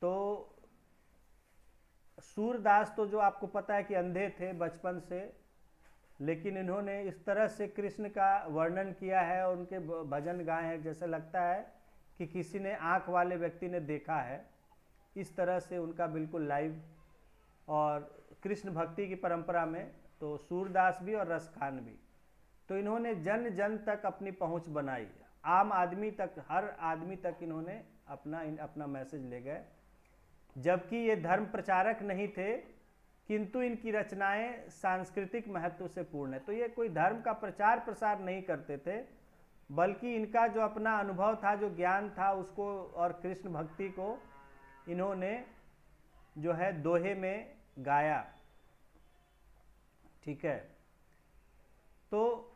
तो सूरदास तो जो आपको पता है कि अंधे थे बचपन से, लेकिन इन्होंने इस तरह से कृष्ण का वर्णन किया है और उनके भजन गाए हैं, जैसे लगता है कि किसी ने, आँख वाले व्यक्ति ने देखा है। इस तरह से उनका बिल्कुल लाइव। और कृष्ण भक्ति की परंपरा में तो सूरदास भी और रसखान भी, तो इन्होंने जन जन तक अपनी पहुंच बनाई, आम आदमी तक, हर आदमी तक इन्होंने अपना मैसेज ले गए। जबकि ये धर्म प्रचारक नहीं थे, किंतु इनकी रचनाएं सांस्कृतिक महत्व से पूर्ण है। तो ये कोई धर्म का प्रचार प्रसार नहीं करते थे, बल्कि इनका जो अपना अनुभव था, जो ज्ञान था, उसको और कृष्ण भक्ति को इन्होंने जो है दोहे में गाया। ठीक है, तो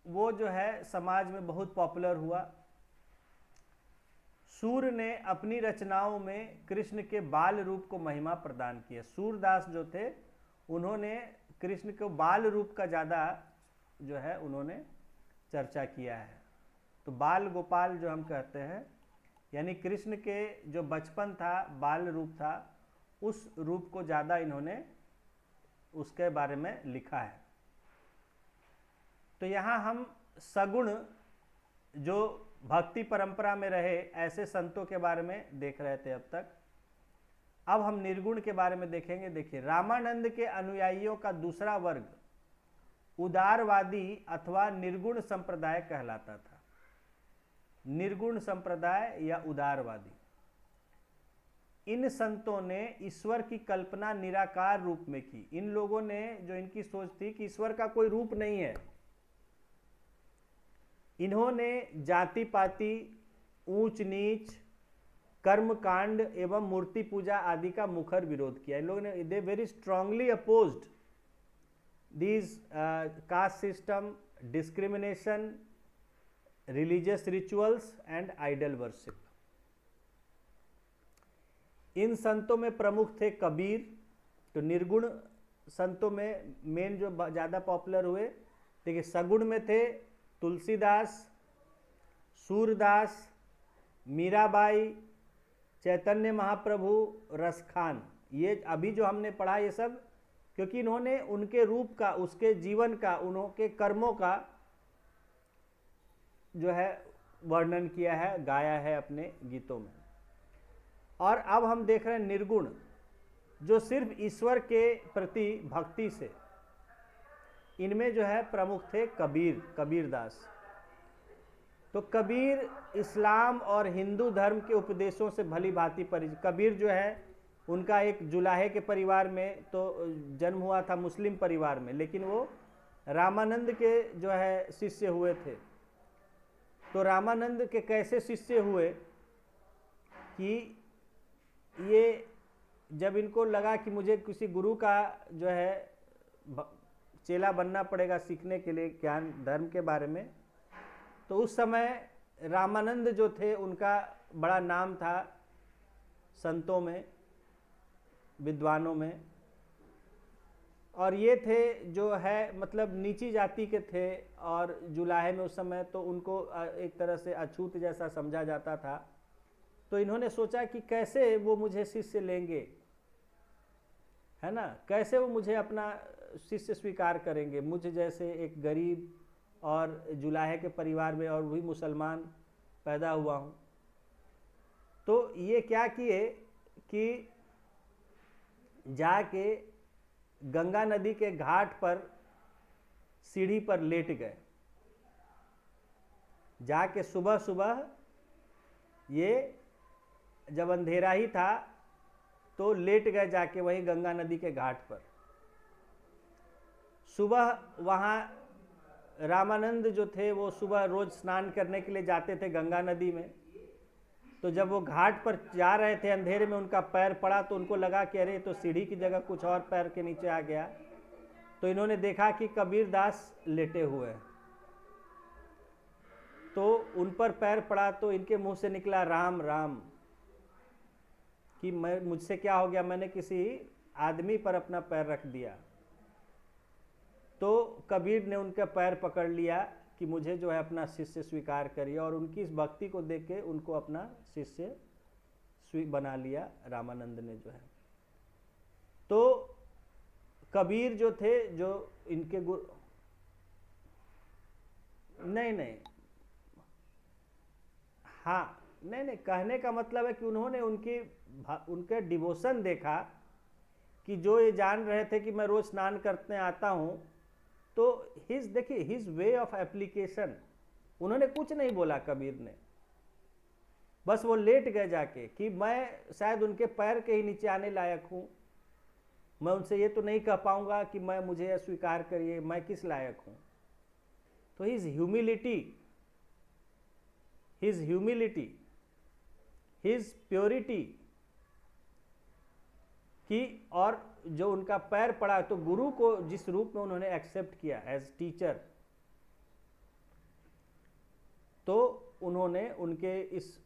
वो जो है समाज में बहुत पॉपुलर हुआ। सूर ने अपनी रचनाओं में कृष्ण के बाल रूप को महिमा प्रदान किया। सूरदास जो थे उन्होंने कृष्ण को बाल रूप का ज़्यादा जो है उन्होंने चर्चा किया है। तो बाल गोपाल जो हम कहते हैं, यानी कृष्ण के जो बचपन था, बाल रूप था, उस रूप को ज़्यादा इन्होंने उसके बारे में लिखा है। तो यहाँ हम सगुण जो भक्ति परंपरा में रहे ऐसे संतों के बारे में देख रहे थे अब तक। अब हम निर्गुण के बारे में देखेंगे। देखिए, रामानंद के अनुयायियों का दूसरा वर्ग उदारवादी अथवा निर्गुण संप्रदाय कहलाता था। निर्गुण संप्रदाय या उदारवादी। इन संतों ने ईश्वर की कल्पना निराकार रूप में की। इन लोगों ने जो इनकी सोच थी कि ईश्वर का कोई रूप नहीं है, इन्होंने जाति पाति, ऊंच नीच, कर्म कांड एवं मूर्ति पूजा आदि का मुखर विरोध किया। इन लोगों ने they very strongly opposed these caste system, discrimination, religious rituals and idol worship. इन संतों में प्रमुख थे कबीर। तो निर्गुण संतों में मेन जो ज़्यादा पॉपुलर हुए, देखिए सगुण में थे तुलसीदास, सूरदास, मीराबाई, चैतन्य महाप्रभु, रसखान। ये अभी जो हमने पढ़ा ये सब क्योंकि इन्होंने उनके रूप का, उसके जीवन का, उनके कर्मों का जो है वर्णन किया है, गाया है अपने गीतों में। और अब हम देख रहे हैं निर्गुण, जो सिर्फ ईश्वर के प्रति भक्ति से। इनमें जो है प्रमुख थे कबीर, कबीरदास। तो कबीर इस्लाम और हिंदू धर्म के उपदेशों से भली भांति परिचित। कबीर जो है उनका एक जुलाहे के परिवार में तो जन्म हुआ था, मुस्लिम परिवार में, लेकिन वो रामानंद के जो है शिष्य हुए थे। तो रामानंद के कैसे शिष्य हुए कि ये जब इनको लगा कि मुझे किसी गुरु का जो है चेला बनना पड़ेगा सीखने के लिए ज्ञान धर्म के बारे में, तो उस समय रामानंद जो थे उनका बड़ा नाम था संतों में, विद्वानों में। और ये थे जो है मतलब नीची जाति के थे और जुलाहे में उस समय तो उनको एक तरह से अछूत जैसा समझा जाता था। तो इन्होंने सोचा कि कैसे वो मुझे शिष्य लेंगे, है ना, कैसे वो मुझे अपना शिष्य स्वीकार करेंगे, मुझे जैसे एक गरीब और जुलाहे के परिवार में और भी मुसलमान पैदा हुआ हूँ। तो ये क्या किए कि जाके गंगा नदी के घाट पर सीढ़ी पर लेट गए। जाके सुबह सुबह, ये जब अंधेरा ही था तो लेट गए जाके वहीं गंगा नदी के घाट पर। सुबह वहाँ रामानंद जो थे वो सुबह रोज स्नान करने के लिए जाते थे गंगा नदी में। तो जब वो घाट पर जा रहे थे अंधेरे में, उनका पैर पड़ा तो उनको लगा कि अरे तो सीढ़ी की जगह कुछ और पैर के नीचे आ गया। तो इन्होंने देखा कि कबीरदास लेटे हुए हैं। तो उन पर पैर पड़ा तो इनके मुंह से निकला राम राम, कि मैं, मुझसे क्या हो गया, मैंने किसी आदमी पर अपना पैर रख दिया। तो कबीर ने उनका पैर पकड़ लिया कि मुझे जो है अपना शिष्य स्वीकार करिए, और उनकी इस भक्ति को देख के उनको अपना शिष्य बना लिया रामानंद ने जो है। तो कबीर जो थे, जो इनके गुरु, नहीं, हाँ, नहीं, कहने का मतलब है कि उन्होंने उनके डिवोशन देखा कि जो ये जान रहे थे कि मैं रोज स्नान करते आता हूँ, तो देखिए हिज वे ऑफ एप्लीकेशन, उन्होंने कुछ नहीं बोला कबीर ने, बस वो लेट गए जाके कि मैं शायद उनके पैर के ही नीचे आने लायक हूँ, मैं उनसे ये तो नहीं कह पाऊंगा कि मुझे स्वीकार करिए, मैं किस लायक हूँ। तो हिज ह्यूमिलिटी, हिज प्योरिटी की, और जो उनका पैर पड़ा तो गुरु को जिस रूप में उन्होंने एक्सेप्ट किया एज टीचर, तो उन्होंने उनके इस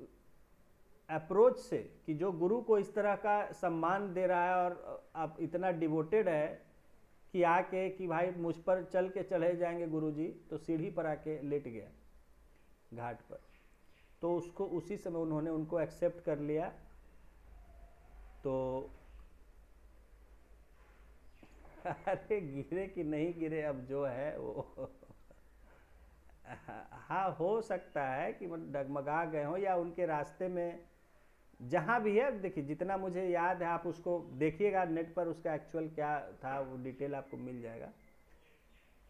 अप्रोच से कि जो गुरु को इस तरह का सम्मान दे रहा है और आप इतना डिवोटेड है, कि आके कि भाई मुझ पर चल के चढ़े जाएंगे गुरुजी, तो सीढ़ी पर आके लेट गया घाट पर। तो उसको उसी समय उन्होंने उनको एक्सेप्ट कर लिया। तो अरे गिरे कि नहीं गिरे, अब जो है वो हाँ, हो सकता है कि मतलब डगमगा गए हों, या उनके रास्ते में जहाँ भी है, देखिए जितना मुझे याद है आप उसको देखिएगा नेट पर, उसका एक्चुअल क्या था वो डिटेल आपको मिल जाएगा।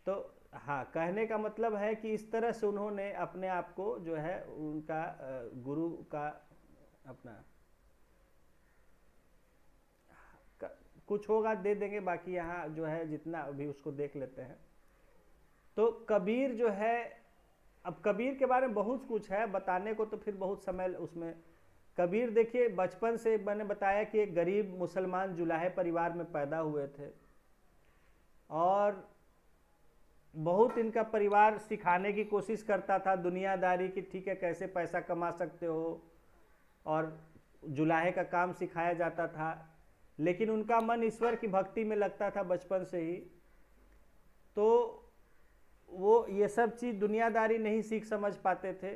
तो हाँ, कहने का मतलब है कि इस तरह से उन्होंने अपने आप को जो है उनका गुरु का अपना कुछ होगा दे देंगे, बाकी यहाँ जो है जितना अभी उसको देख लेते हैं। तो कबीर जो है, अब कबीर के बारे में बहुत कुछ है बताने को, तो फिर बहुत समय उसमें। कबीर देखिए बचपन से मैंने बताया कि एक गरीब मुसलमान जुलाहे परिवार में पैदा हुए थे, और बहुत इनका परिवार सिखाने की कोशिश करता था दुनियादारी की, ठीक है कैसे पैसा कमा सकते हो, और जुलाहे का काम सिखाया जाता था। लेकिन उनका मन ईश्वर की भक्ति में लगता था बचपन से ही, तो वो ये सब चीज़ दुनियादारी नहीं सीख समझ पाते थे।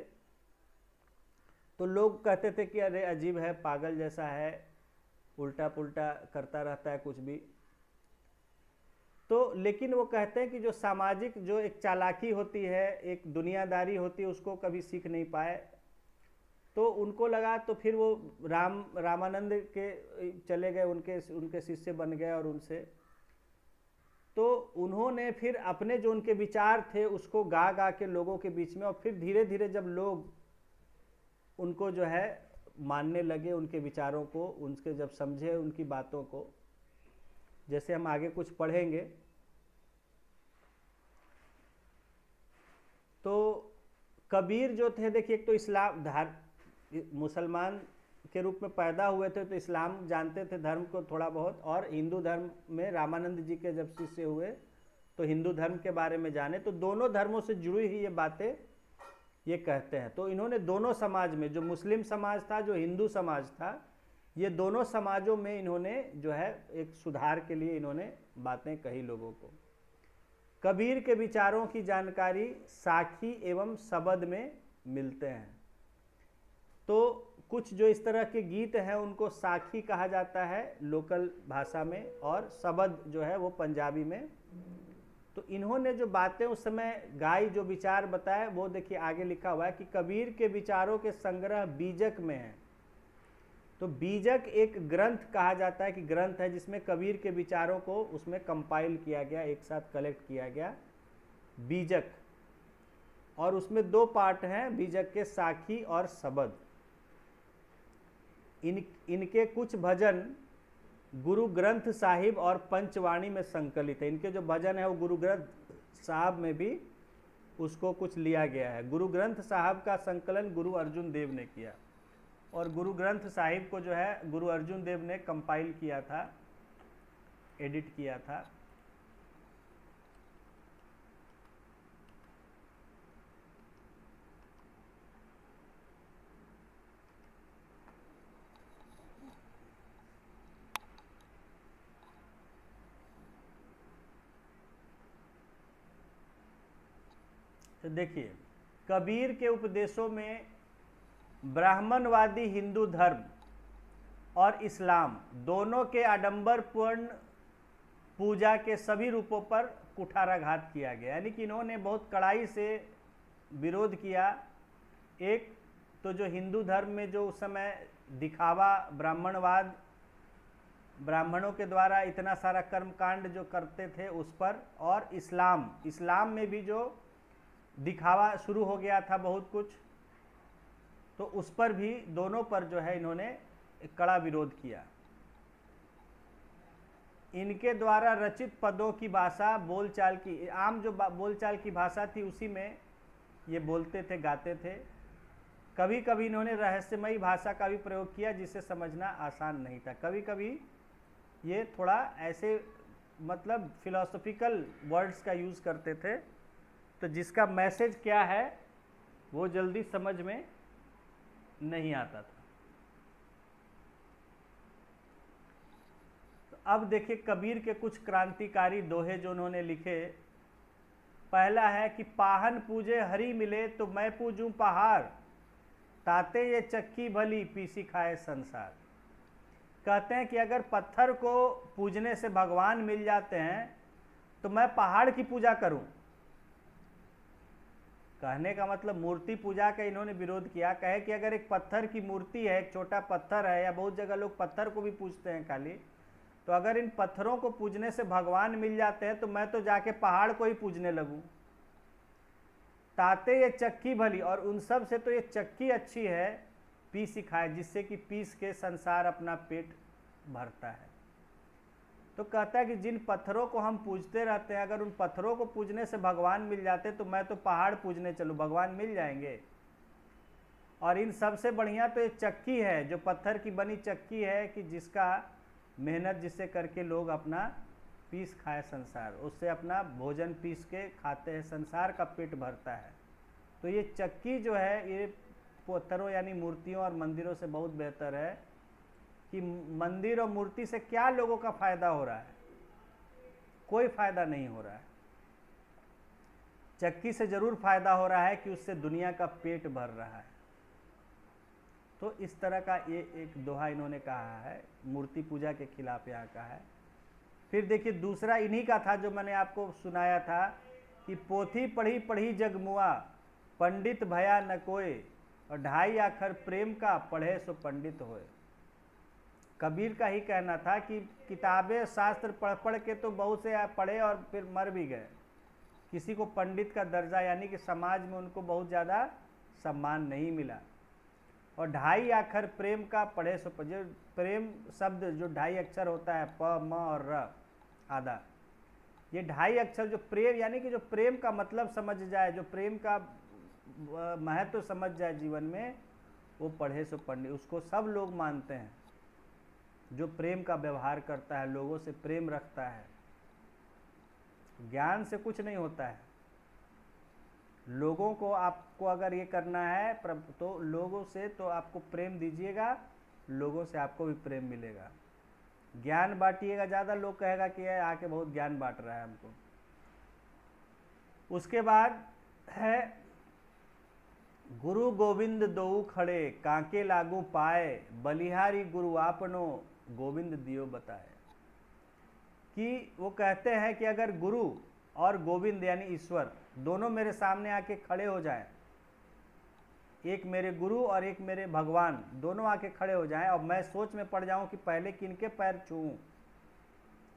तो लोग कहते थे कि अरे अजीब है, पागल जैसा है, उल्टा पुल्टा करता रहता है कुछ भी। तो लेकिन वो कहते हैं कि जो सामाजिक जो एक चालाकी होती है, एक दुनियादारी होती है, उसको कभी सीख नहीं पाए। तो उनको लगा, तो फिर वो रामानंद के चले गए, उनके शिष्य बन गए, और उनसे तो उन्होंने फिर अपने जो उनके विचार थे उसको गा गा के लोगों के बीच में, और फिर धीरे धीरे जब लोग उनको जो है मानने लगे, उनके विचारों को, उनके जब समझे उनकी बातों को, जैसे हम आगे कुछ पढ़ेंगे, तो कबीर जो थे देखिए, एक तो इस्लाम मुसलमान के रूप में पैदा हुए थे, तो इस्लाम जानते थे धर्म को थोड़ा बहुत, और हिंदू धर्म में रामानंद जी के जब शिष्य हुए तो हिंदू धर्म के बारे में जाने। तो दोनों धर्मों से जुड़ी हुई ये बातें ये कहते हैं। तो इन्होंने दोनों समाज में, जो मुस्लिम समाज था, जो हिंदू समाज था, ये दोनों समाजों में इन्होंने जो है एक सुधार के लिए इन्होंने बातें कही लोगों को। कबीर के विचारों की जानकारी साखी एवं शबद में मिलते हैं। तो कुछ जो इस तरह के गीत हैं उनको साखी कहा जाता है लोकल भाषा में, और शबद जो है वो पंजाबी में। तो इन्होंने जो बातें उस समय गाई, जो विचार बताए, वो देखिए आगे लिखा हुआ है कि कबीर के विचारों के संग्रह बीजक में है। तो बीजक एक ग्रंथ कहा जाता है कि ग्रंथ है जिसमें कबीर के विचारों को उसमें कंपाइल किया गया, एक साथ कलेक्ट किया गया, बीजक। और उसमें 2 पार्ट हैं बीजक के, साखी और शबद। इनके कुछ भजन गुरु ग्रंथ साहिब और पंचवाणी में संकलित है। इनके जो भजन है वो गुरु ग्रंथ साहब में भी उसको कुछ लिया गया है। गुरु ग्रंथ साहब का संकलन गुरु अर्जुन देव ने किया, और गुरु ग्रंथ साहिब को जो है गुरु अर्जुन देव ने कंपाइल किया था, एडिट किया था। तो देखिए, कबीर के उपदेशों में ब्राह्मणवादी हिंदू धर्म और इस्लाम दोनों के आडंबरपूर्ण पूजा के सभी रूपों पर कुठाराघात किया गया। यानी कि इन्होंने बहुत कड़ाई से विरोध किया। एक तो जो हिंदू धर्म में जो उस समय दिखावा, ब्राह्मणवाद, ब्राह्मणों के द्वारा इतना सारा कर्मकांड जो करते थे उस पर, और इस्लाम में भी जो दिखावा शुरू हो गया था बहुत कुछ, तो उस पर भी, दोनों पर जो है इन्होंने एक कड़ा विरोध किया। इनके द्वारा रचित पदों की भाषा, बोलचाल की, आम जो बोलचाल की भाषा थी उसी में ये बोलते थे, गाते थे। कभी कभी इन्होंने रहस्यमयी भाषा का भी प्रयोग किया जिसे समझना आसान नहीं था। कभी कभी ये थोड़ा ऐसे मतलब फिलोसॉफिकल वर्ड्स का यूज़ करते थे, तो जिसका मैसेज क्या है वो जल्दी समझ में नहीं आता था। तो अब देखिए कबीर के कुछ क्रांतिकारी दोहे जो उन्होंने लिखे। पहला है कि पाहन पूजे हरि मिले तो मैं पूजूं पहाड़, ताते ये चक्की भली पीसी खाए संसार। कहते हैं कि अगर पत्थर को पूजने से भगवान मिल जाते हैं तो मैं पहाड़ की पूजा करूं। कहने का मतलब मूर्ति पूजा का इन्होंने विरोध किया। कहे कि अगर एक पत्थर की मूर्ति है, एक छोटा पत्थर है, या बहुत जगह लोग पत्थर को भी पूजते हैं खाली, तो अगर इन पत्थरों को पूजने से भगवान मिल जाते हैं तो मैं तो जाके पहाड़ को ही पूजने लगूं। ताते ये चक्की भली, और उन सब से तो ये चक्की अच्छी है, पीस खाए, जिससे कि पीस के संसार अपना पेट भरता है। तो कहता है कि जिन पत्थरों को हम पूजते रहते हैं, अगर उन पत्थरों को पूजने से भगवान मिल जाते तो मैं तो पहाड़ पूजने चलूँ, भगवान मिल जाएंगे। और इन सबसे बढ़िया तो ये चक्की है, जो पत्थर की बनी चक्की है, कि जिसका मेहनत जिससे करके लोग अपना पीस खाए संसार, उससे अपना भोजन पीस के खाते हैं, संसार का पेट भरता है। तो ये चक्की जो है ये पत्थरों यानी मूर्तियों और मंदिरों से बहुत बेहतर है। कि मंदिर और मूर्ति से क्या लोगों का फायदा हो रहा है? कोई फायदा नहीं हो रहा है। चक्की से जरूर फायदा हो रहा है कि उससे दुनिया का पेट भर रहा है। तो इस तरह का ये एक दोहा इन्होंने कहा है, मूर्ति पूजा के खिलाफ यहाँ का है। फिर देखिए दूसरा इन्हीं का था जो मैंने आपको सुनाया था कि पोथी पढ़ी पढ़ी जगमुआ, पंडित भया न कोय, और 2.5 अक्षर प्रेम का पढ़े सो पंडित होए। कबीर का ही कहना था कि किताबें शास्त्र पढ़ पढ़ के तो बहुत से पढ़े और फिर मर भी गए, किसी को पंडित का दर्जा यानी कि समाज में उनको बहुत ज़्यादा सम्मान नहीं मिला। और 2.5 अक्षर प्रेम का पढ़े सो, जो प्रेम शब्द जो 2.5 अक्षर होता है, प म और र आधा, ये 2.5 अक्षर जो प्रेम यानी कि जो प्रेम का मतलब समझ जाए, जो प्रेम का महत्व समझ जाए जीवन में, वो पढ़े सो पंडित, उसको सब लोग मानते हैं। जो प्रेम का व्यवहार करता है, लोगों से प्रेम रखता है। ज्ञान से कुछ नहीं होता है। लोगों को आपको अगर ये करना है तो लोगों से तो आपको प्रेम दीजिएगा, लोगों से आपको भी प्रेम मिलेगा। ज्ञान बांटिएगा ज़्यादा, लोग कहेगा कि ये आके बहुत ज्ञान बांट रहा है हमको। उसके बाद है गुरु गोविंद दोऊ खड़े, कांके लागू पाए, बलिहारी गुरु आपनो, गोविंद दियो बताए। कि वो कहते हैं कि अगर गुरु और गोविंद यानी ईश्वर दोनों मेरे सामने आके खड़े हो जाएं, एक मेरे गुरु और एक मेरे भगवान दोनों आके खड़े हो जाएं, और मैं सोच में पड़ जाऊं कि पहले किनके पैर छूऊं,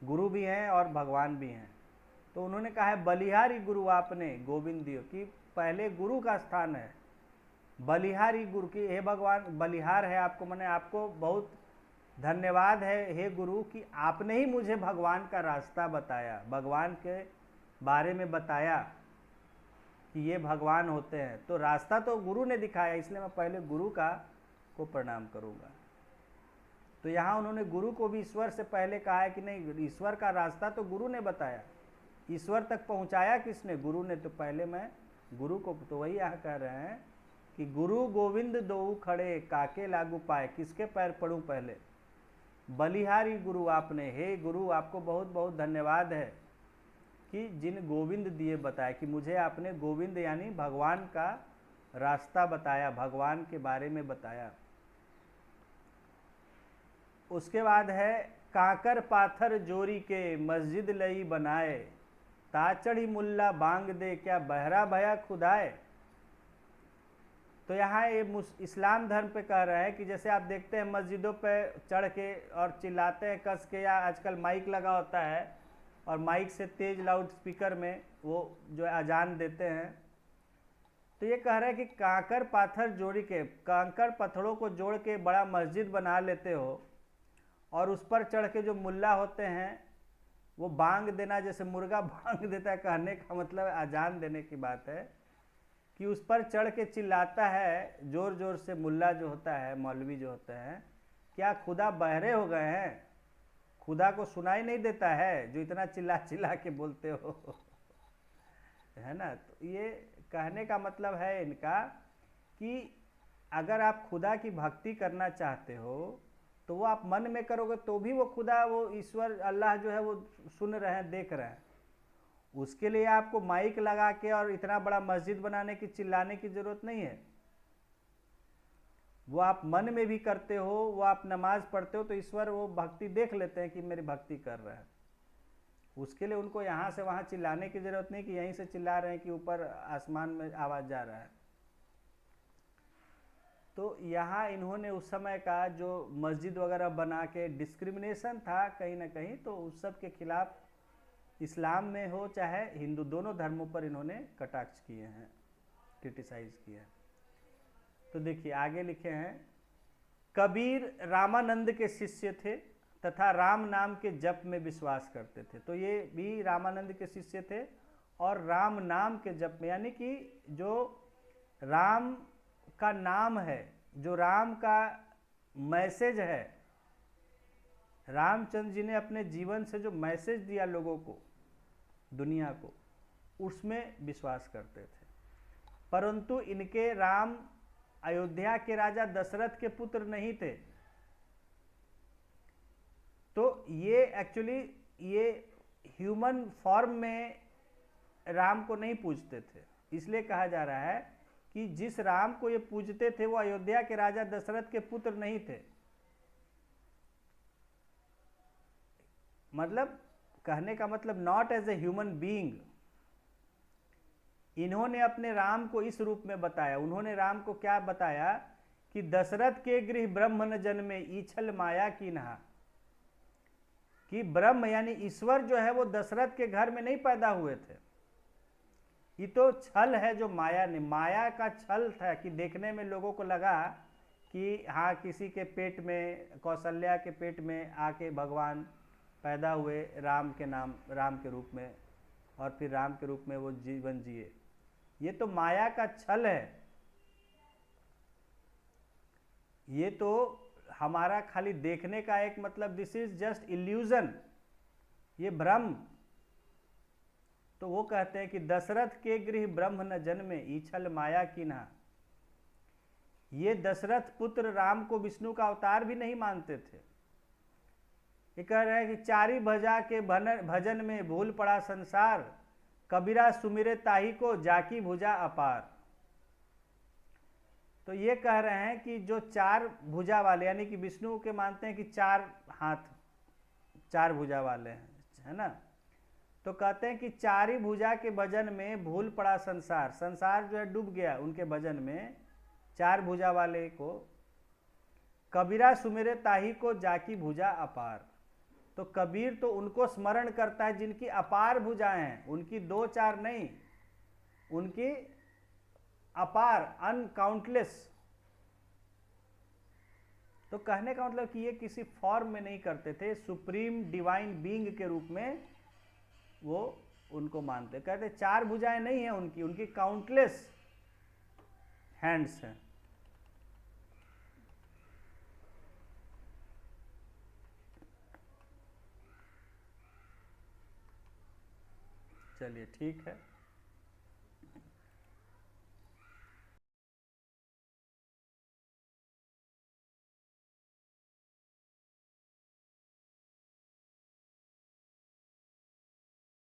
गुरु भी हैं और भगवान भी हैं, तो उन्होंने कहा है बलिहारी गुरु आपने, गोविंद दियो, कि पहले गुरु का स्थान है। बलिहारी गुरु की, हे भगवान बलिहार है आपको, मैंने आपको बहुत धन्यवाद है हे गुरु कि आपने ही मुझे भगवान का रास्ता बताया, भगवान के बारे में बताया कि ये भगवान होते हैं। तो रास्ता तो गुरु ने दिखाया, इसलिए मैं पहले गुरु को प्रणाम करूँगा। तो यहाँ उन्होंने गुरु को भी ईश्वर से पहले कहा है कि नहीं, ईश्वर का रास्ता तो गुरु ने बताया, ईश्वर तक पहुँचाया किसने? गुरु ने। तो पहले मैं गुरु को, तो वही यहाँ कह रहे हैं कि गुरु गोविंद दोऊ खड़े, काके लागू पाए, किसके पैर पड़ूं पहले? बलिहारी गुरु आपने, हे गुरु आपको बहुत बहुत धन्यवाद है कि जिन गोविंद दिए बताया, कि मुझे आपने गोविंद यानी भगवान का रास्ता बताया, भगवान के बारे में बताया। उसके बाद है काकर पाथर जोरी के, मस्जिद लई बनाए, ताचड़ी मुल्ला बांग दे, क्या बहरा भया खुदाए। तो यहाँ ये इस्लाम धर्म पे कह रहे हैं कि जैसे आप देखते हैं मस्जिदों पे चढ़ के और चिल्लाते हैं कस के, या आजकल माइक लगा होता है और माइक से तेज लाउड स्पीकर में वो जो अजान देते हैं। तो ये कह रहे हैं कि कांकर पाथर जोड़ी के, कांकर पत्थरों को जोड़ के बड़ा मस्जिद बना लेते हो, और उस पर चढ़ के जो मुल्ला होते हैं वो बांग देना, जैसे मुर्गा बांग देता है, कहने का मतलब अजान देने की बात है, कि उस पर चढ़ के चिल्लाता है जोर जोर से मुल्ला जो होता है, मौलवी जो होते हैं, क्या खुदा बहरे हो गए हैं? खुदा को सुनाई नहीं देता है जो इतना चिल्ला चिल्ला के बोलते हो? है ना। तो ये कहने का मतलब है इनका कि अगर आप खुदा की भक्ति करना चाहते हो तो वो आप मन में करोगे तो भी वो खुदा, वो ईश्वर अल्लाह जो है वो सुन रहे हैं, देख रहे हैं। उसके लिए आपको माइक लगा के और इतना बड़ा मस्जिद बनाने की, चिल्लाने की जरूरत नहीं है। वो आप मन में भी करते हो, वो आप नमाज पढ़ते हो तो ईश्वर वो भक्ति देख लेते हैं कि मेरी भक्ति कर रहा है। उसके लिए उनको यहाँ से वहाँ चिल्लाने की जरूरत नहीं कि यहीं से चिल्ला रहे हैं कि ऊपर आसमान में आवाज़ जा रहा है। तो यहाँ इन्होंने उस समय का जो मस्जिद वगैरह बना के डिस्क्रिमिनेशन था कहीं ना कहीं, तो उस सब के खिलाफ इस्लाम में हो चाहे हिंदू, दोनों धर्मों पर इन्होंने कटाक्ष किए हैं, क्रिटिसाइज किया है। तो देखिए आगे लिखे हैं, कबीर रामानंद के शिष्य थे तथा राम नाम के जप में विश्वास करते थे। तो ये भी रामानंद के शिष्य थे और राम नाम के जप में, यानी कि जो राम का नाम है, जो राम का मैसेज है, रामचंद्र जी ने अपने जीवन से जो मैसेज दिया लोगों को, दुनिया को, उसमें विश्वास करते थे। परंतु इनके राम अयोध्या के राजा दशरथ के पुत्र नहीं थे। तो ये एक्चुअली ये ह्यूमन फॉर्म में राम को नहीं पूजते थे। इसलिए कहा जा रहा है कि जिस राम को ये पूजते थे वो अयोध्या के राजा दशरथ के पुत्र नहीं थे। मतलब कहने का मतलब not as a human being. इन्होंने अपने राम को इस रूप में बताया। उन्होंने राम को क्या बताया कि दशरथ के गृह ब्रह्म न जन्मे, ईछल माया की नहा। कि ब्रह्म यानी ईश्वर जो है वो दशरथ के घर में नहीं पैदा हुए थे। ये तो छल है जो माया ने, माया का छल था कि देखने में लोगों को लगा कि हाँ किसी के पेट में, कौशल्या के पेट में आके भगवान पैदा हुए राम के नाम, राम के रूप में, और फिर राम के रूप में वो जीवन जिए। ये तो माया का छल है। ये तो हमारा खाली देखने का एक मतलब, दिस इज जस्ट इल्यूजन, ये भ्रम। तो वो कहते हैं कि दशरथ के गृह ब्रह्म न जन्मे, ईछल माया की ना। ये दशरथ पुत्र राम को विष्णु का अवतार भी नहीं मानते थे। ये कह रहे हैं कि चारी भजा के भजन में भूल पड़ा संसार, कबीरा सुमिरे ताही को जाकी भुजा अपार। तो ये कह रहे हैं कि जो चार भुजा वाले, यानी कि विष्णु के मानते हैं कि चार हाथ, चार भुजा वाले हैं, है ना। तो कहते हैं कि चारी भुजा के भजन में भूल पड़ा संसार, संसार जो है डूब गया उनके भजन में, चार भुजा वाले को। कबीरा सुमिरे ताही को जाकी भुजा अपार। तो कबीर तो उनको स्मरण करता है जिनकी अपार भुजाएं हैं, उनकी दो चार नहीं, उनकी अपार, अनकाउंटलेस। तो कहने का मतलब कि ये किसी फॉर्म में नहीं करते थे, सुप्रीम डिवाइन बीइंग के रूप में वो उनको मानते। कहते चार भुजाएं नहीं है उनकी, उनकी काउंटलेस हैंड्स हैं। चलिए ठीक है।